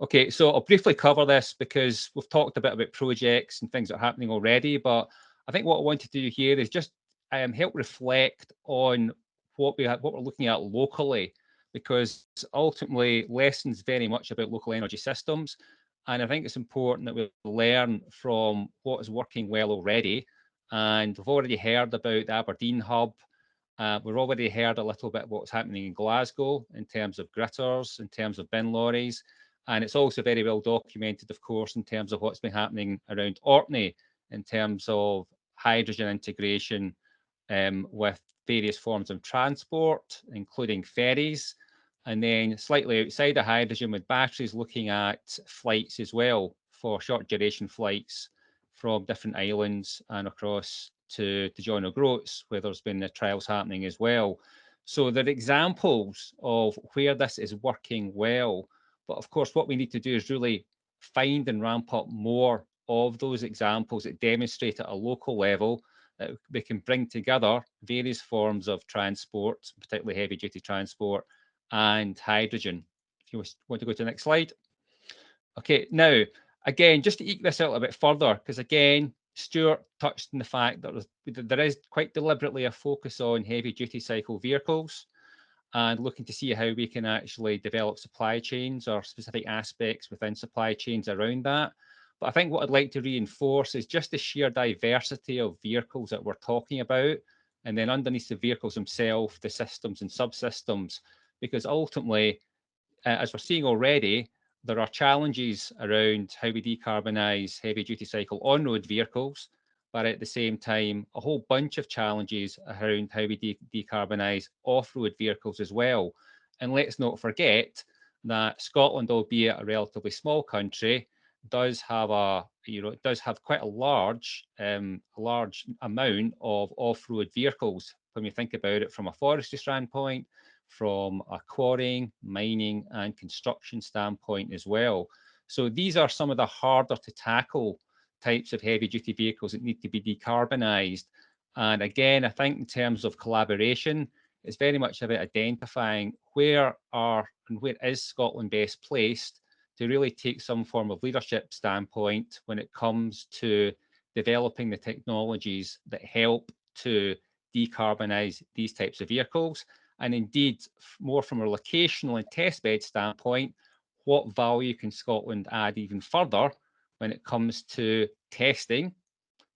Okay, so I'll briefly cover this because we've talked a bit about projects and things that are happening already, but I think what I want to do here is just help reflect on what we're looking at locally, because ultimately LESSIN's very much about local energy systems. And I think it's important that we learn from what is working well already. And we've already heard about the Aberdeen hub. We've already heard a little bit what's happening in Glasgow in terms of gritters, in terms of bin lorries. And it's also very well documented, of course, in terms of what's been happening around Orkney in terms of hydrogen integration with various forms of transport, including ferries. And then slightly outside of hydrogen with batteries, looking at flights as well for short duration flights from different islands and across to John O'Groats, where there's been the trials happening as well. So there are examples of where this is working well. But of course, what we need to do is really find and ramp up more of those examples that demonstrate at a local level that we can bring together various forms of transport, particularly heavy duty transport and hydrogen. If you want to go to the next slide. Okay, now, again, just to eke this out a bit further, because again, Stuart touched on the fact that there is quite deliberately a focus on heavy duty cycle vehicles and looking to see how we can actually develop supply chains or specific aspects within supply chains around that. But I think what I'd like to reinforce is just the sheer diversity of vehicles that we're talking about, and then underneath the vehicles themselves, the systems and subsystems, because ultimately, as we're seeing already, there are challenges around how we decarbonise heavy duty cycle on-road vehicles, but at the same time, a whole bunch of challenges around how we decarbonise off-road vehicles as well. And let's not forget that Scotland, albeit a relatively small country, does have quite a large amount of off-road vehicles when we think about it from a forestry standpoint, from a quarrying, mining and construction standpoint as well. So these are some of the harder to tackle types of heavy duty vehicles that need to be decarbonised. And again, I think in terms of collaboration, it's very much about identifying where is Scotland best placed to really take some form of leadership standpoint when it comes to developing the technologies that help to decarbonise these types of vehicles. And indeed, more from a locational and testbed standpoint, what value can Scotland add even further when it comes to testing,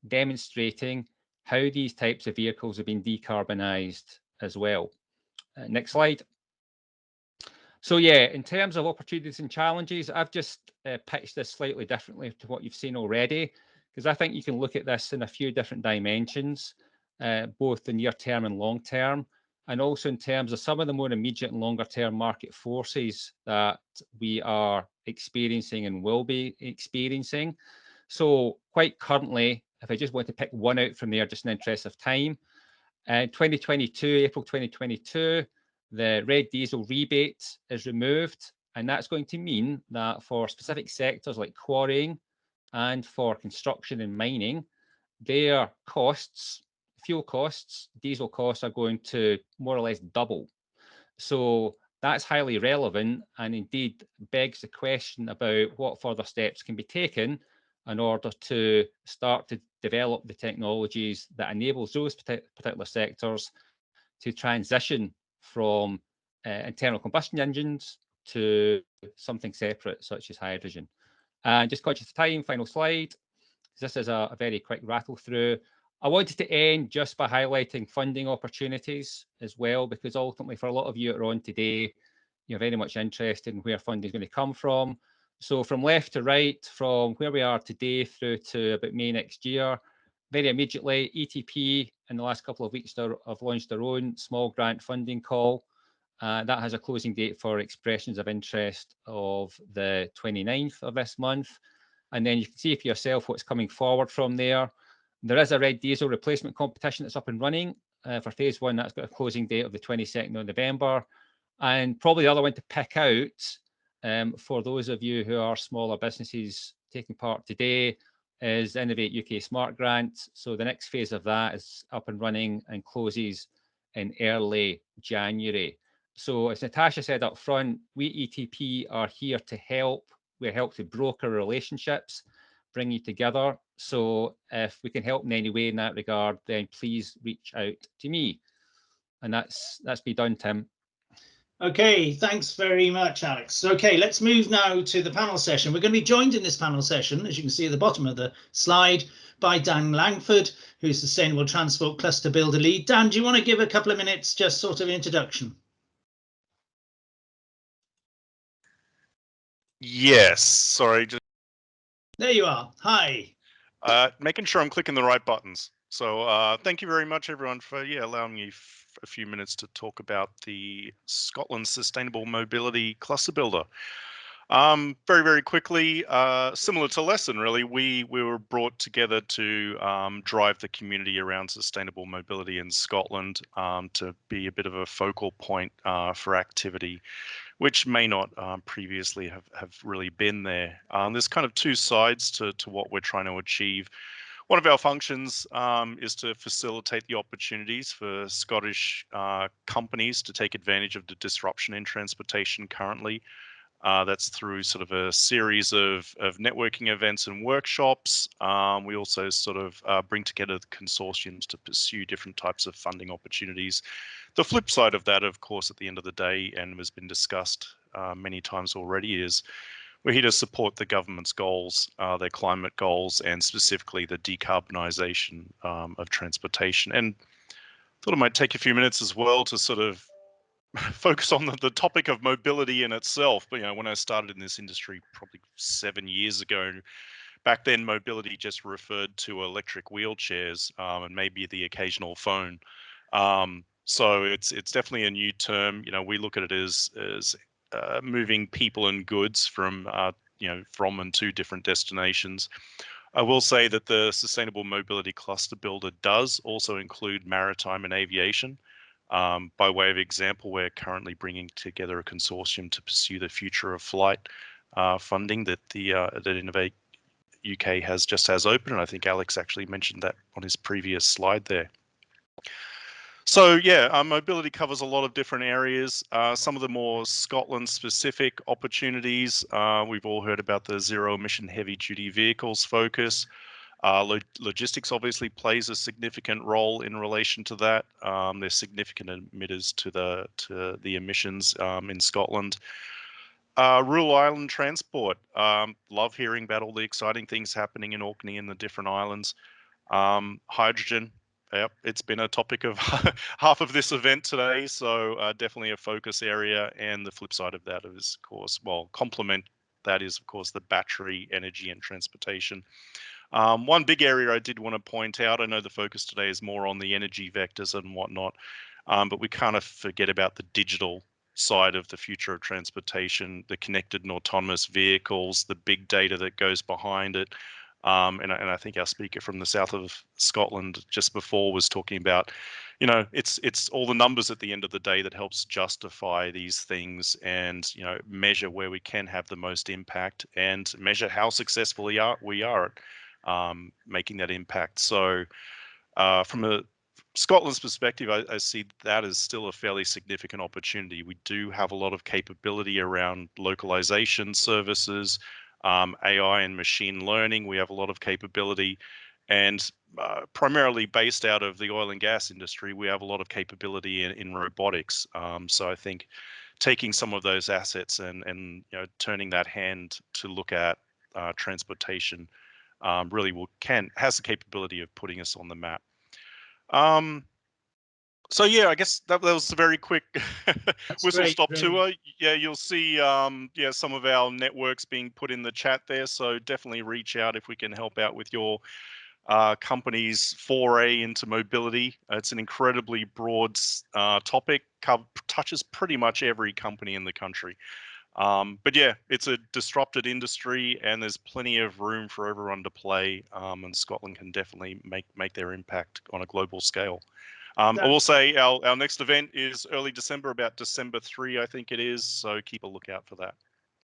demonstrating how these types of vehicles have been decarbonised as well. Next slide. So yeah, in terms of opportunities and challenges, I've just pitched this slightly differently to what you've seen already, because I think you can look at this in a few different dimensions, both the near term and long term, and also in terms of some of the more immediate and longer term market forces that we are experiencing and will be experiencing. So quite currently, if I just want to pick one out from there, just in the interest of time, 2022, April 2022, the red diesel rebate is removed, and that's going to mean that for specific sectors like quarrying and for construction and mining, their costs, fuel costs, diesel costs are going to more or less double. So that's highly relevant and indeed begs the question about what further steps can be taken in order to start to develop the technologies that enables those particular sectors to transition from internal combustion engines to something separate, such as hydrogen. And just conscious of time, final slide. This is a very quick rattle through. I wanted to end just by highlighting funding opportunities as well, because ultimately for a lot of you that are on today, you're very much interested in where funding is going to come from. So from left to right, from where we are today through to about May next year, very immediately, ETP in the last couple of weeks have launched their own small grant funding call. That has a closing date for expressions of interest of the 29th of this month. And then you can see for yourself what's coming forward from there. There is a red diesel replacement competition that's up and running for phase 1. That's got a closing date of the 22nd of November. And probably the other one to pick out for those of you who are smaller businesses taking part today is Innovate UK Smart Grant. So the next phase of that is up and running and closes in early January. So as Natasha said up front, we ETP are here to help. We help to broker relationships, bring you together. So if we can help in any way in that regard, then please reach out to me. And that's me done, Tim. Okay, thanks very much, Alex. Okay, let's move now to the panel session. We're going to be joined in this panel session, as you can see at the bottom of the slide, by Dan Langford, who's Sustainable Transport Cluster Builder Lead. Dan, do you want to give a couple of minutes, just sort of introduction? Yes, sorry. Just there you are. Hi. Making sure I'm clicking the right buttons. So thank you very much, everyone, for allowing me a few minutes to talk about the Scotland Sustainable Mobility Cluster Builder. Very, very quickly, similar to LESSIN, really, we were brought together to drive the community around sustainable mobility in Scotland to be a bit of a focal point for activity, which may not previously have really been there. There's kind of two sides to what we're trying to achieve. One of our functions is to facilitate the opportunities for Scottish companies to take advantage of the disruption in transportation currently. That's through sort of a series of networking events and workshops. We also sort of bring together the consortiums to pursue different types of funding opportunities. The flip side of that, of course, at the end of the day, and has been discussed many times already, is we're here to support the government's goals, their climate goals, and specifically the decarbonisation of transportation. And thought I might take a few minutes as well to sort of focus on the topic of mobility in itself. But when I started in this industry probably 7 years ago, back then mobility just referred to electric wheelchairs and maybe the occasional phone. So it's definitely a new term. We look at it as moving people and goods from from and to different destinations. I will say that the Sustainable Mobility Cluster Builder does also include maritime and aviation. By way of example, we're currently bringing together a consortium to pursue the future of flight funding that that Innovate UK has open, and I think Alex actually mentioned that on his previous slide there. So mobility covers a lot of different areas. Some of the more Scotland-specific opportunities, we've all heard about the zero-emission heavy-duty vehicles focus. Logistics obviously plays a significant role in relation to that. There's significant emitters to the emissions in Scotland. Rural island transport. Love hearing about all the exciting things happening in Orkney and the different islands. Hydrogen. Yep, it's been a topic of half of this event today, so definitely a focus area. And the flip side of that is, of course, complement that is, of course, the battery, energy, and transportation. One big area I did want to point out, I know the focus today is more on the energy vectors and whatnot, but we kind of forget about the digital side of the future of transportation, the connected and autonomous vehicles, the big data that goes behind it. And I think our speaker from the south of Scotland just before was talking about, it's all the numbers at the end of the day that helps justify these things and, measure where we can have the most impact and measure how successful we are at making that impact. So from a Scotland's perspective, I see that as still a fairly significant opportunity. We do have a lot of capability around localization services, AI and machine learning. We have a lot of capability, and primarily based out of the oil and gas industry, we have a lot of capability in robotics. So I think taking some of those assets and turning that hand to look at transportation really has the capability of putting us on the map. So yeah, I guess that was a very quick whistle great, stop great. tour. Yeah, you'll see yeah, some of our networks being put in the chat there. So definitely reach out if we can help out with your company's foray into mobility. It's an incredibly broad topic, touches pretty much every company in the country. But yeah, it's a disrupted industry and there's plenty of room for everyone to play, and Scotland can definitely make their impact on a global scale. I will say our next event is early December, about December 3, I think it is. So keep a lookout for that.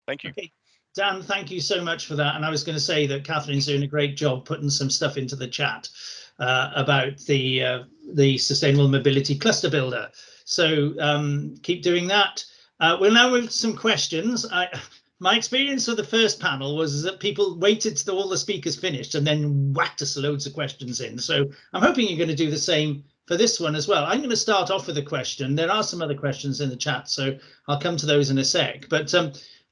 Thank you. Okay. Dan, thank you so much for that. And I was going to say that Catherine's doing a great job putting some stuff into the chat about the Sustainable Mobility Cluster Builder. So keep doing that. We'll now move to some questions. My experience with the first panel was that people waited till all the speakers finished and then whacked us loads of questions in. So I'm hoping you're going to do the same for this one as well. I'm going to start off with a question. There are some other questions in the chat, so I'll come to those in a sec. But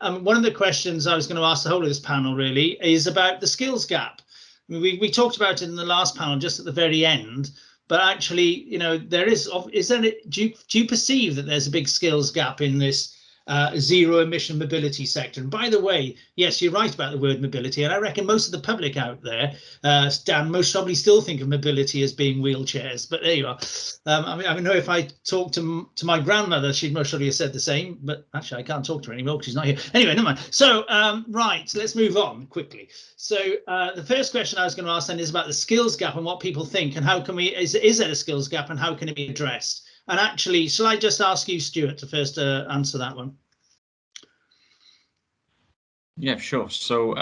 one of the questions I was going to ask the whole of this panel really is about the skills gap. We talked about it in the last panel just at the very end, but actually, you know, do you perceive that there's a big skills gap in this zero emission mobility sector? And by the way, yes, you're right about the word mobility, and I reckon most of the public out there, Dan, most probably still think of mobility as being wheelchairs, but there you are. I mean, I know if I talked to my grandmother, she'd most probably have said the same, but actually I can't talk to her anymore because she's not here. Anyway, never mind. So right, so let's move on quickly. So the first question I was going to ask then is about the skills gap and what people think, and how can we, is there a skills gap and how can it be addressed? And actually, shall I just ask you, Stuart, to first answer that one? Yeah, sure. So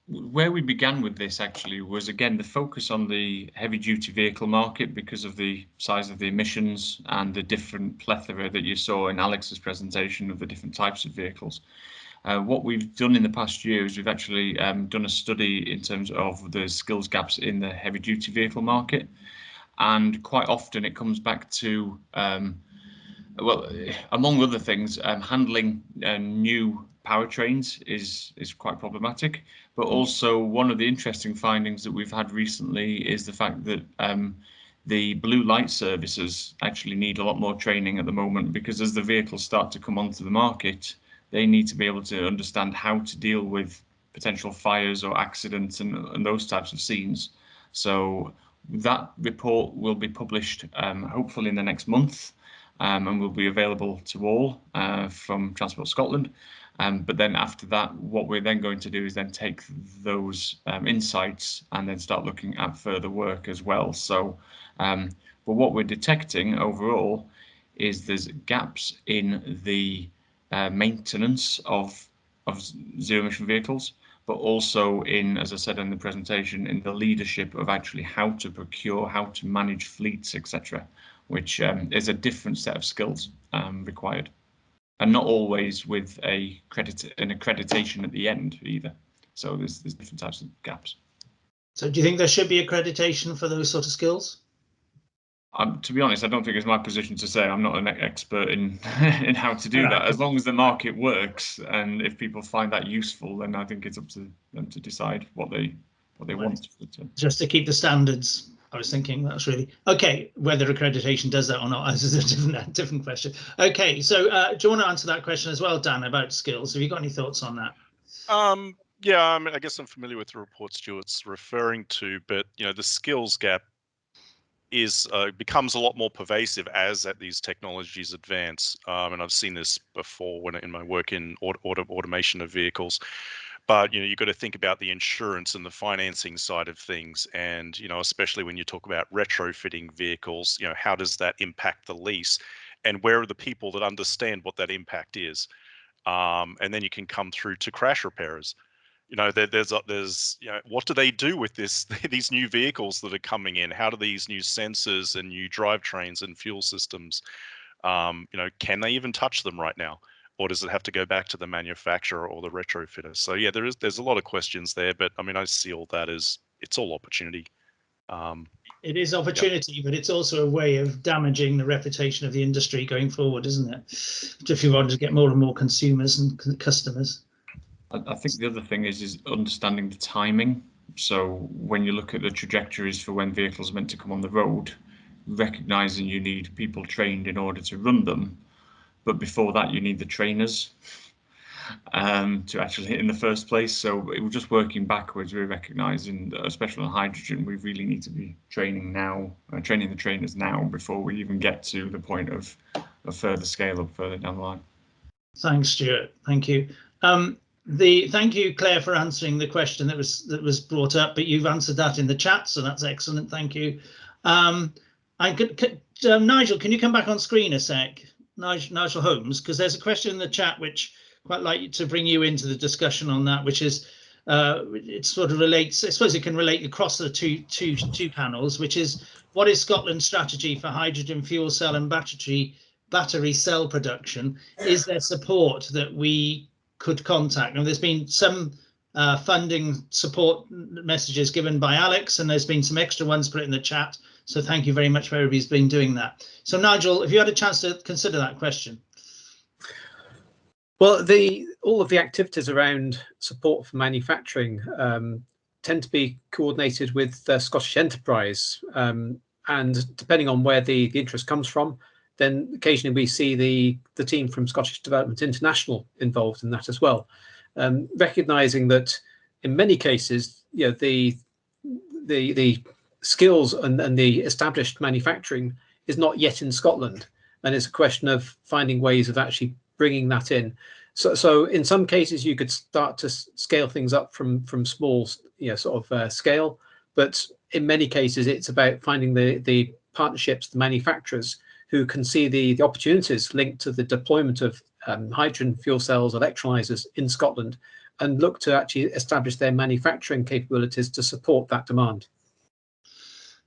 where we began with this actually was, again, the focus on the heavy duty vehicle market because of the size of the emissions and the different plethora that you saw in Alex's presentation of the different types of vehicles. What we've done in the past year is we've actually done a study in terms of the skills gaps in the heavy duty vehicle market. And quite often it comes back to, well, among other things, handling new powertrains is quite problematic. But also one of the interesting findings that we've had recently is the fact that the blue light services actually need a lot more training at the moment, because as the vehicles start to come onto the market, they need to be able to understand how to deal with potential fires or accidents and those types of scenes. So that report will be published hopefully in the next month, and will be available to all from Transport Scotland. But then after that, what we're then going to do is then take those insights and then start looking at further work as well. So, but what we're detecting overall is there's gaps in the maintenance of zero emission vehicles, but also in, as I said in the presentation, in the leadership of actually how to procure, how to manage fleets, etc., which is a different set of skills required, and not always with an accreditation at the end either. So there's different types of gaps. So do you think there should be accreditation for those sort of skills? To be honest, I don't think it's my position to say. I'm not an expert in in how to do that. As long as the market works and if people find that useful, then I think it's up to them to decide what they want. Just to keep the standards. I was thinking that's really okay. Whether accreditation does that or not is a different question. Okay, so do you want to answer that question as well, Dan, about skills? Have you got any thoughts on that? Yeah, I mean, I guess I'm familiar with the report Stuart's referring to, but you know, the skills gap is becomes a lot more pervasive as these technologies advance, and I've seen this before in my work in automation of vehicles. But you know, you've got to think about the insurance and the financing side of things, and you know, especially when you talk about retrofitting vehicles, you know, how does that impact the lease, and where are the people that understand what that impact is, and then you can come through to crash repairers. You know, there's you know, what do they do with these new vehicles that are coming in? How do these new sensors and new drivetrains and fuel systems, you know, can they even touch them right now? Or does it have to go back to the manufacturer or the retrofitter? So yeah, there's a lot of questions there, but I mean, I see all that as it's all opportunity. It is opportunity, but it's also a way of damaging the reputation of the industry going forward, isn't it? If you want to get more and more consumers and customers. I think the other thing is understanding the timing So when you look at the trajectories for when vehicles are meant to come on the road, recognizing you need people trained in order to run them, but before that you need the trainers to actually hit in the first place. So we're just working backwards. We're recognizing that, especially on hydrogen, we really need to be training now, training the trainers now before we even get to the point of a further scale up further down the line. Thanks, Stuart. Thank you. Thank you, Claire, for answering the question that was brought up, but you've answered that in the chat, so that's excellent. Thank you. Nigel, can you come back on screen a sec? Nigel Holmes, because there's a question in the chat which I'd quite like to bring you into the discussion on that, which is it sort of relates, I suppose it can relate across the two panels, which is what is Scotland's strategy for hydrogen fuel cell and battery cell production? Is there support that we could contact? Now, there's been some funding support messages given by Alex, and there's been some extra ones put in the chat. So thank you very much for everybody's been doing that. So Nigel, have you had a chance to consider that question? Well, all of the activities around support for manufacturing tend to be coordinated with Scottish Enterprise, and depending on where the interest comes from, then occasionally we see the team from Scottish Development International involved in that as well, recognising that in many cases, you know, the skills and the established manufacturing is not yet in Scotland, and it's a question of finding ways of actually bringing that in. So in some cases you could start to scale things up from small, you know, sort of scale, but in many cases it's about finding the partnerships, the manufacturers who can see the opportunities linked to the deployment of hydrogen fuel cells, electrolyzers in Scotland, and look to actually establish their manufacturing capabilities to support that demand.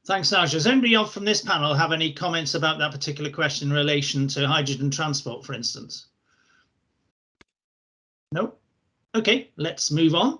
Thanks, Nigel. Does anybody else from this panel have any comments about that particular question in relation to hydrogen transport, for instance? No? Okay, let's move on.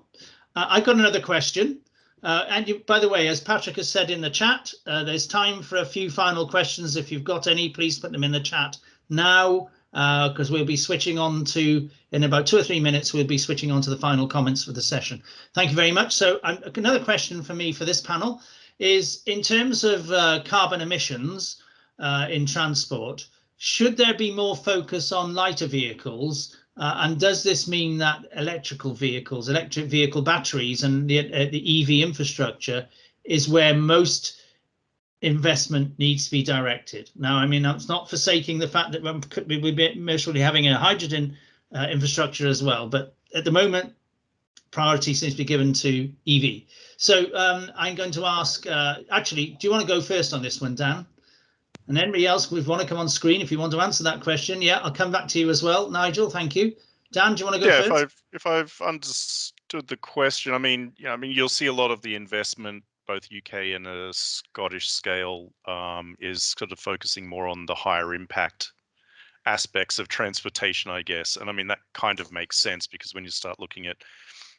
I've got another question. By the way, as Patrick has said in the chat, there's time for a few final questions. If you've got any, please put them in the chat now, because we'll be switching on to, in about 2 or 3 minutes, we'll be switching on to the final comments for the session. Thank you very much. So another question for me for this panel is, in terms of carbon emissions in transport, should there be more focus on lighter vehicles? And does this mean that electric vehicle batteries and the EV infrastructure is where most investment needs to be directed? Now, I mean, that's not forsaking the fact that we're most probably having a hydrogen infrastructure as well, but at the moment, priority seems to be given to EV. So I'm going to ask, actually, do you want to go first on this one, Dan? And anybody else would want to come on screen if you want to answer that question. Yeah, I'll come back to you as well. Nigel, thank you. Dan, do you want to go first? If I've understood the question, I mean, you'll see a lot of the investment, both UK and a Scottish scale, is sort of focusing more on the higher impact aspects of transportation, I guess. And I mean, that kind of makes sense, because when you start looking at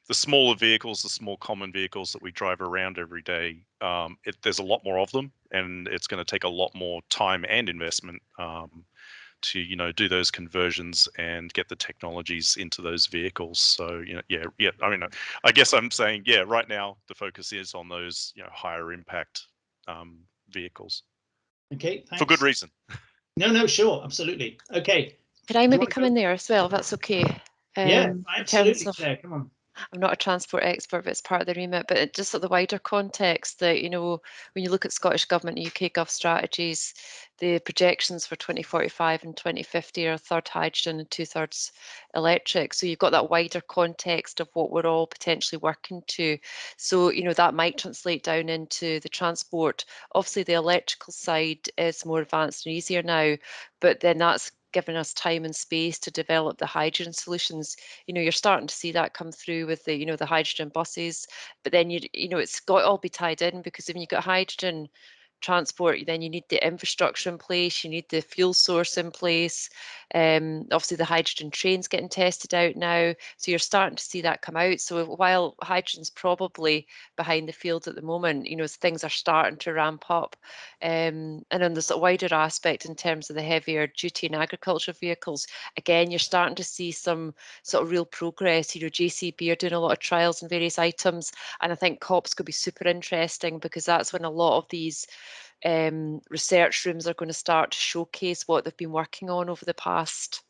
the smaller vehicles, the small common vehicles that we drive around every day, there's a lot more of them, and it's going to take a lot more time and investment to do those conversions and get the technologies into those vehicles. So yeah. I mean, I guess I'm saying, yeah, right now the focus is on those higher impact vehicles. Okay, thanks. For good reason. No, sure, absolutely. Okay. Could I maybe come in there as well, if that's okay? Yeah, absolutely, Claire, come on. I'm not a transport expert, but it's part of the remit. But just at the wider context that, when you look at Scottish Government and UK Gov strategies, the projections for 2045 and 2050 are a third hydrogen and 2/3 electric. So you've got that wider context of what we're all potentially working to. So, that might translate down into the transport. Obviously, the electrical side is more advanced and easier now, but then that's given us time and space to develop the hydrogen solutions. You're starting to see that come through with the, the hydrogen buses, but then it's got to all be tied in, because if you've got hydrogen transport, then you need the infrastructure in place, you need the fuel source in place. Obviously the hydrogen train's getting tested out now, so you're starting to see that come out. So while hydrogen's probably behind the field at the moment, you know, things are starting to ramp up. And on this wider aspect in terms of the heavier duty and agriculture vehicles, again, you're starting to see some sort of real progress. You know, JCB are doing a lot of trials in various items, and I think COPs could be super interesting, because that's when a lot of these research rooms are going to start to showcase what they've been working on over the past,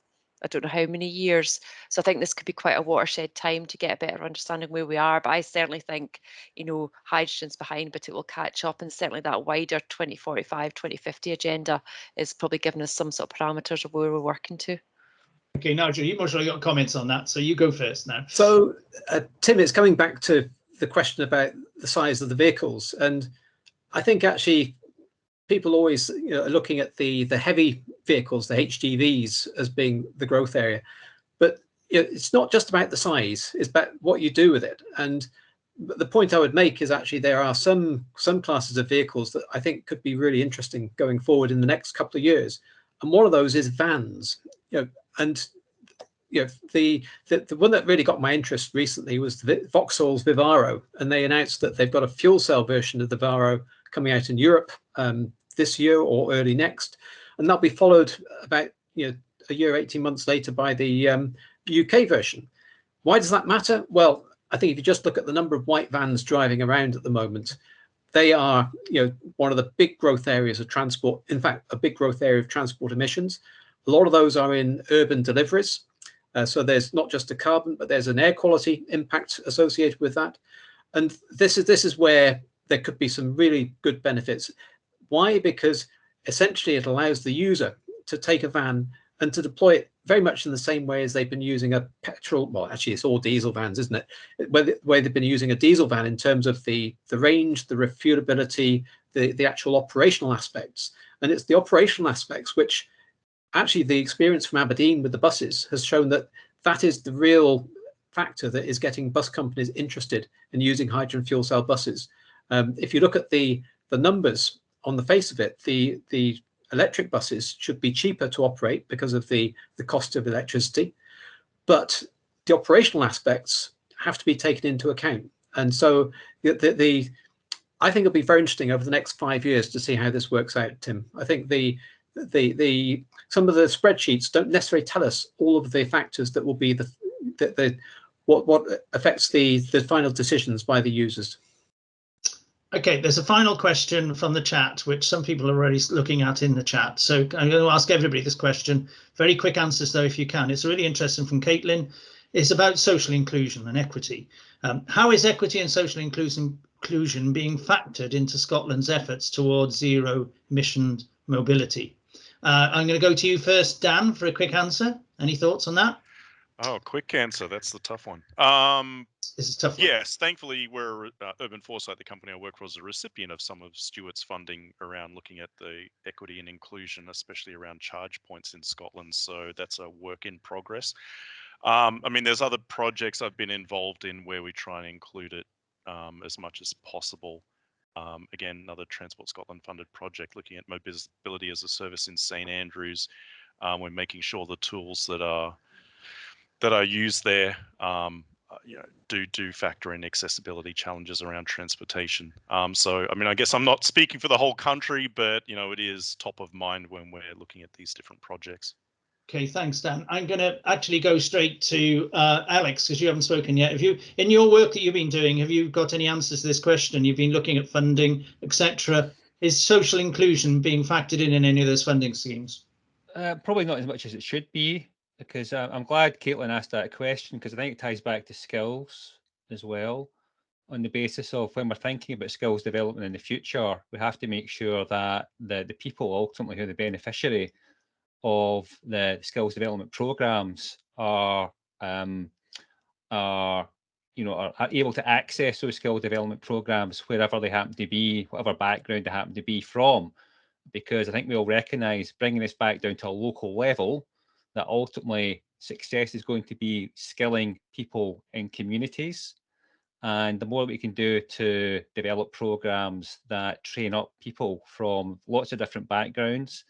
I don't know how many years. So I think this could be quite a watershed time to get a better understanding where we are. But I certainly think, you know, hydrogen's behind, but it will catch up. And certainly that wider 2045, 2050 agenda is probably giving us some sort of parameters of where we're working to. Okay, Nigel, you most likely got comments on that, so you go first now. So, Tim, it's coming back to the question about the size of the vehicles, and I think actually people always, you know, are looking at the heavy vehicles, the HGVs, as being the growth area, but you know, it's not just about the size; it's about what you do with it. And the point I would make is actually there are some classes of vehicles that I think could be really interesting going forward in the next couple of years, and one of those is vans. You know, and you know, the one that really got my interest recently was Vauxhall's Vivaro, and they announced that they've got a fuel cell version of the Vivaro coming out in Europe this year or early next, and that'll be followed about, you know, a year, 18 months later by the UK version. Why does that matter? Well, I think if you just look at the number of white vans driving around at the moment, they are, you know, one of the big growth areas of transport. In fact, a big growth area of transport emissions. A lot of those are in urban deliveries. So there's not just a carbon, but there's an air quality impact associated with that. And this is where there could be some really good benefits. Why? Because essentially it allows the user to take a van and to deploy it very much in the same way as they've been using a petrol. Well, actually, it's all diesel vans, isn't it? Where they've been using a diesel van in terms of the range, the refuelability, the actual operational aspects. And it's the operational aspects which actually the experience from Aberdeen with the buses has shown that is the real factor that is getting bus companies interested in using hydrogen fuel cell buses. If you look at the numbers on the face of it, the electric buses should be cheaper to operate because of the cost of electricity, but the operational aspects have to be taken into account. And so I think it'll be very interesting over the next 5 years to see how this works out, Tim. I think some of the spreadsheets don't necessarily tell us all of the factors that will be what affects the final decisions by the users. Okay, there's a final question from the chat, which some people are already looking at in the chat. So I'm going to ask everybody this question. Very quick answers, though, if you can. It's really interesting from Caitlin. It's about social inclusion and equity. How is equity and social inclusion being factored into Scotland's efforts towards zero emission mobility? I'm going to go to you first, Dan, for a quick answer. Any thoughts on that? Oh, quick answer. That's the tough one. This is a tough one. Yes, thankfully, we're Urban Foresight, the company I work for, is a recipient of some of Stuart's funding around looking at the equity and inclusion, especially around charge points in Scotland. So that's a work in progress. I mean, there's other projects I've been involved in where we try and include it as much as possible. Again, another Transport Scotland funded project looking at mobility as a service in St Andrews. We're making sure the tools that are used there you know, do factor in accessibility challenges around transportation. So, I mean, I guess I'm not speaking for the whole country, but, you know, it is top of mind when we're looking at these different projects. Okay, thanks, Dan. I'm going to actually go straight to Alex, because you haven't spoken yet. Have you, in your work that you've been doing, have you got any answers to this question? You've been looking at funding, etc. Is social inclusion being factored in any of those funding schemes? Probably not as much as it should be, because I'm glad Caitlin asked that question, because I think it ties back to skills as well. On the basis of when we're thinking about skills development in the future, we have to make sure that the people ultimately who are the beneficiary of the skills development programs are able to access those skill development programs wherever they happen to be, whatever background they happen to be from. Because I think we all recognise, bringing this back down to a local level, that ultimately success is going to be skilling people in communities. And the more we can do to develop programs that train up people from lots of different backgrounds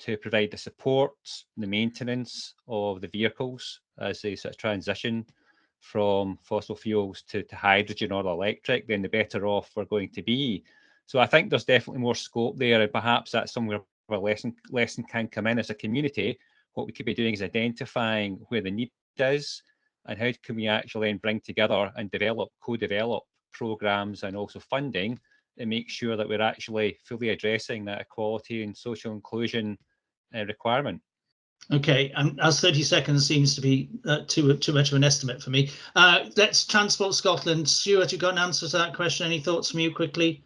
to provide the support, the maintenance of the vehicles as they sort of transition from fossil fuels to hydrogen or electric, then the better off we're going to be. So I think there's definitely more scope there, and perhaps that's somewhere where Lesson can come in as a community. What we could be doing is identifying where the need is and how can we actually then bring together and co-develop programs and also funding to make sure that we're actually fully addressing that equality and social inclusion requirement. Okay, and as 30 seconds seems to be too much of an estimate for me. Let's Transport Scotland. Stuart, you got an answer to that question? Any thoughts from you quickly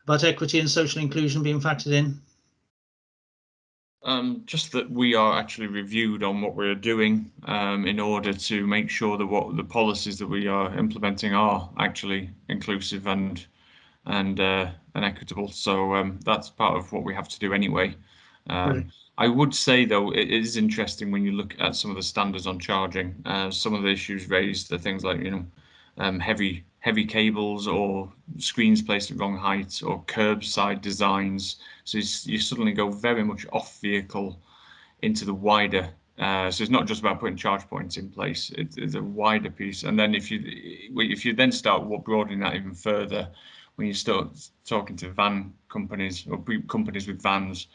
about equity and social inclusion being factored in? Just that we are actually reviewed on what we're doing in order to make sure that what the policies that we are implementing are actually inclusive and equitable. So that's part of what we have to do anyway. I would say, though, it is interesting when you look at some of the standards on charging. Some of the issues raised are things like, heavy cables or screens placed at wrong heights or curbside designs. So you suddenly go very much off vehicle into the wider. So it's not just about putting charge points in place. It's a wider piece. And then if you then start broadening that even further, when you start talking to van companies or companies with vans,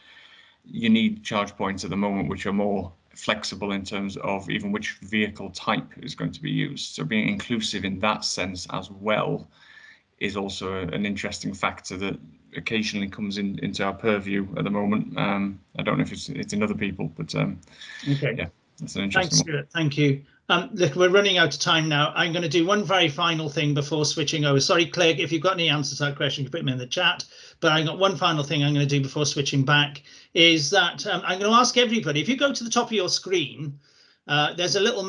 you need charge points at the moment which are more flexible in terms of even which vehicle type is going to be used. So being inclusive in that sense as well is also an interesting factor that occasionally comes into our purview at the moment. I don't know if it's in other people, but okay, yeah, that's an interesting one. Stuart. Thank you. Look, we're running out of time now. I'm going to do one very final thing before switching over. Sorry, Clegg, if you've got any answers to that question, you can put them in the chat. But I've got one final thing I'm going to do before switching back, is that I'm going to ask everybody, if you go to the top of your screen, there's a little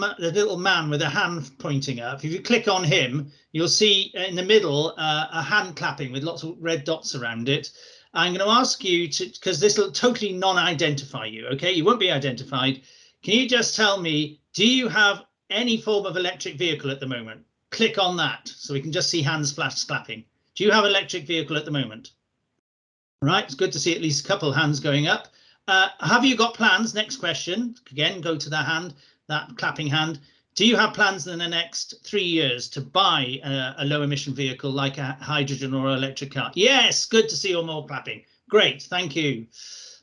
man with a hand pointing up. If you click on him, you'll see in the middle a hand clapping with lots of red dots around it. I'm going to ask you to, because this will totally non-identify you, okay? You won't be identified. Can you just tell me, do you have any form of electric vehicle at the moment? Click on that so we can just see hands clapping. Do you have an electric vehicle at the moment? Right, it's good to see at least a couple hands going up. Have you got plans? Next question. Again, go to that clapping hand. Do you have plans in the next 3 years to buy a low emission vehicle like a hydrogen or electric car? Yes, good to see you all more clapping. Great, thank you.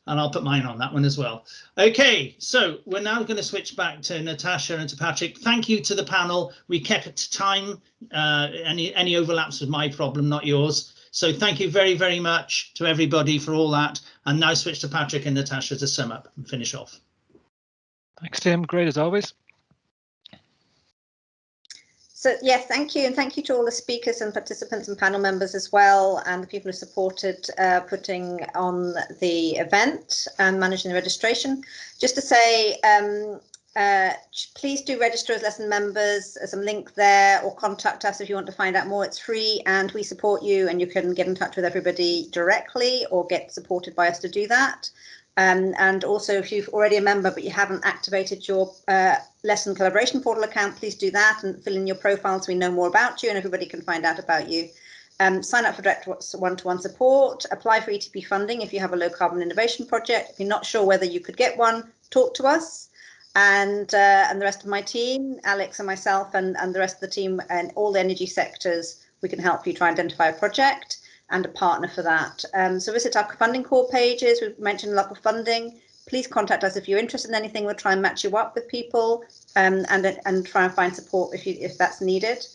And I'll put mine on that one as well. Okay, so we're now going to switch back to Natasha and to Patrick. Thank you to the panel. We kept it to time. Any overlaps was my problem, not yours. So thank you very, very much to everybody for all that. And now switch to Patrick and Natasha to sum up and finish off. Thanks, Tim. Great as always. So yes, thank you, and thank you to all the speakers and participants and panel members as well, and the people who supported putting on the event and managing the registration. Just to say, please do register as Lesson members. There's some link there, or contact us if you want to find out more. It's free and we support you, and you can get in touch with everybody directly or get supported by us to do that. And also, if you've already a member but you haven't activated your Lesson collaboration portal account, please do that and fill in your profile so we know more about you and everybody can find out about you. Sign up for direct one-to-one support, apply for ETP funding if you have a low carbon innovation project. If you're not sure whether you could get one, talk to us. And the rest of my team, Alex and myself and the rest of the team and all the energy sectors, we can help you try and identify a project and a partner for that. So visit our funding core pages. We've mentioned local funding. Please contact us if you're interested in anything. We'll try and match you up with people and try and find support if that's needed.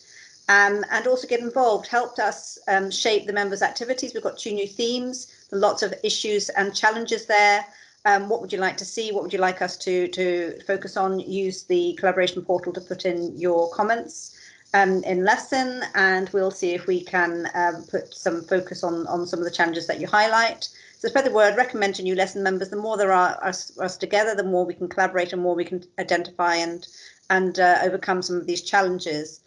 And also get involved. Helped us shape the members' activities. We've got 2 new themes, lots of issues and challenges there. What would you like to see? What would you like us to focus on? Use the collaboration portal to put in your comments in Lesson, and we'll see if we can put some focus on some of the challenges that you highlight. So spread the word, recommend to new Lesson members. The more there are us together, the more we can collaborate and more we can identify and overcome some of these challenges.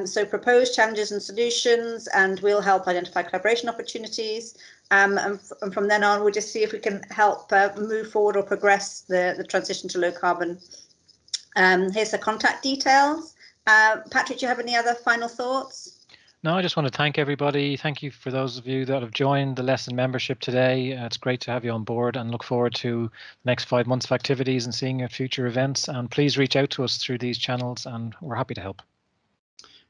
So propose challenges and solutions, and we'll help identify collaboration opportunities. And from then on, we'll just see if we can help move forward or progress the transition to low carbon. Here's the contact details. Patrick, do you have any other final thoughts? No, I just want to thank everybody. Thank you for those of you that have joined the Lesson membership today. It's great to have you on board, and look forward to the next 5 months of activities and seeing you at future events. And please reach out to us through these channels, and we're happy to help.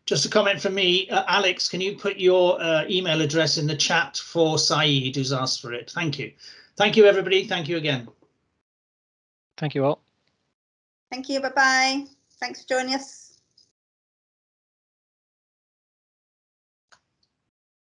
Just a comment from me, Alex, can you put your email address in the chat for Saeed, who's asked for it? Thank you. Thank you, everybody. Thank you again. Thank you all. Thank you. Bye-bye. Thanks for joining us.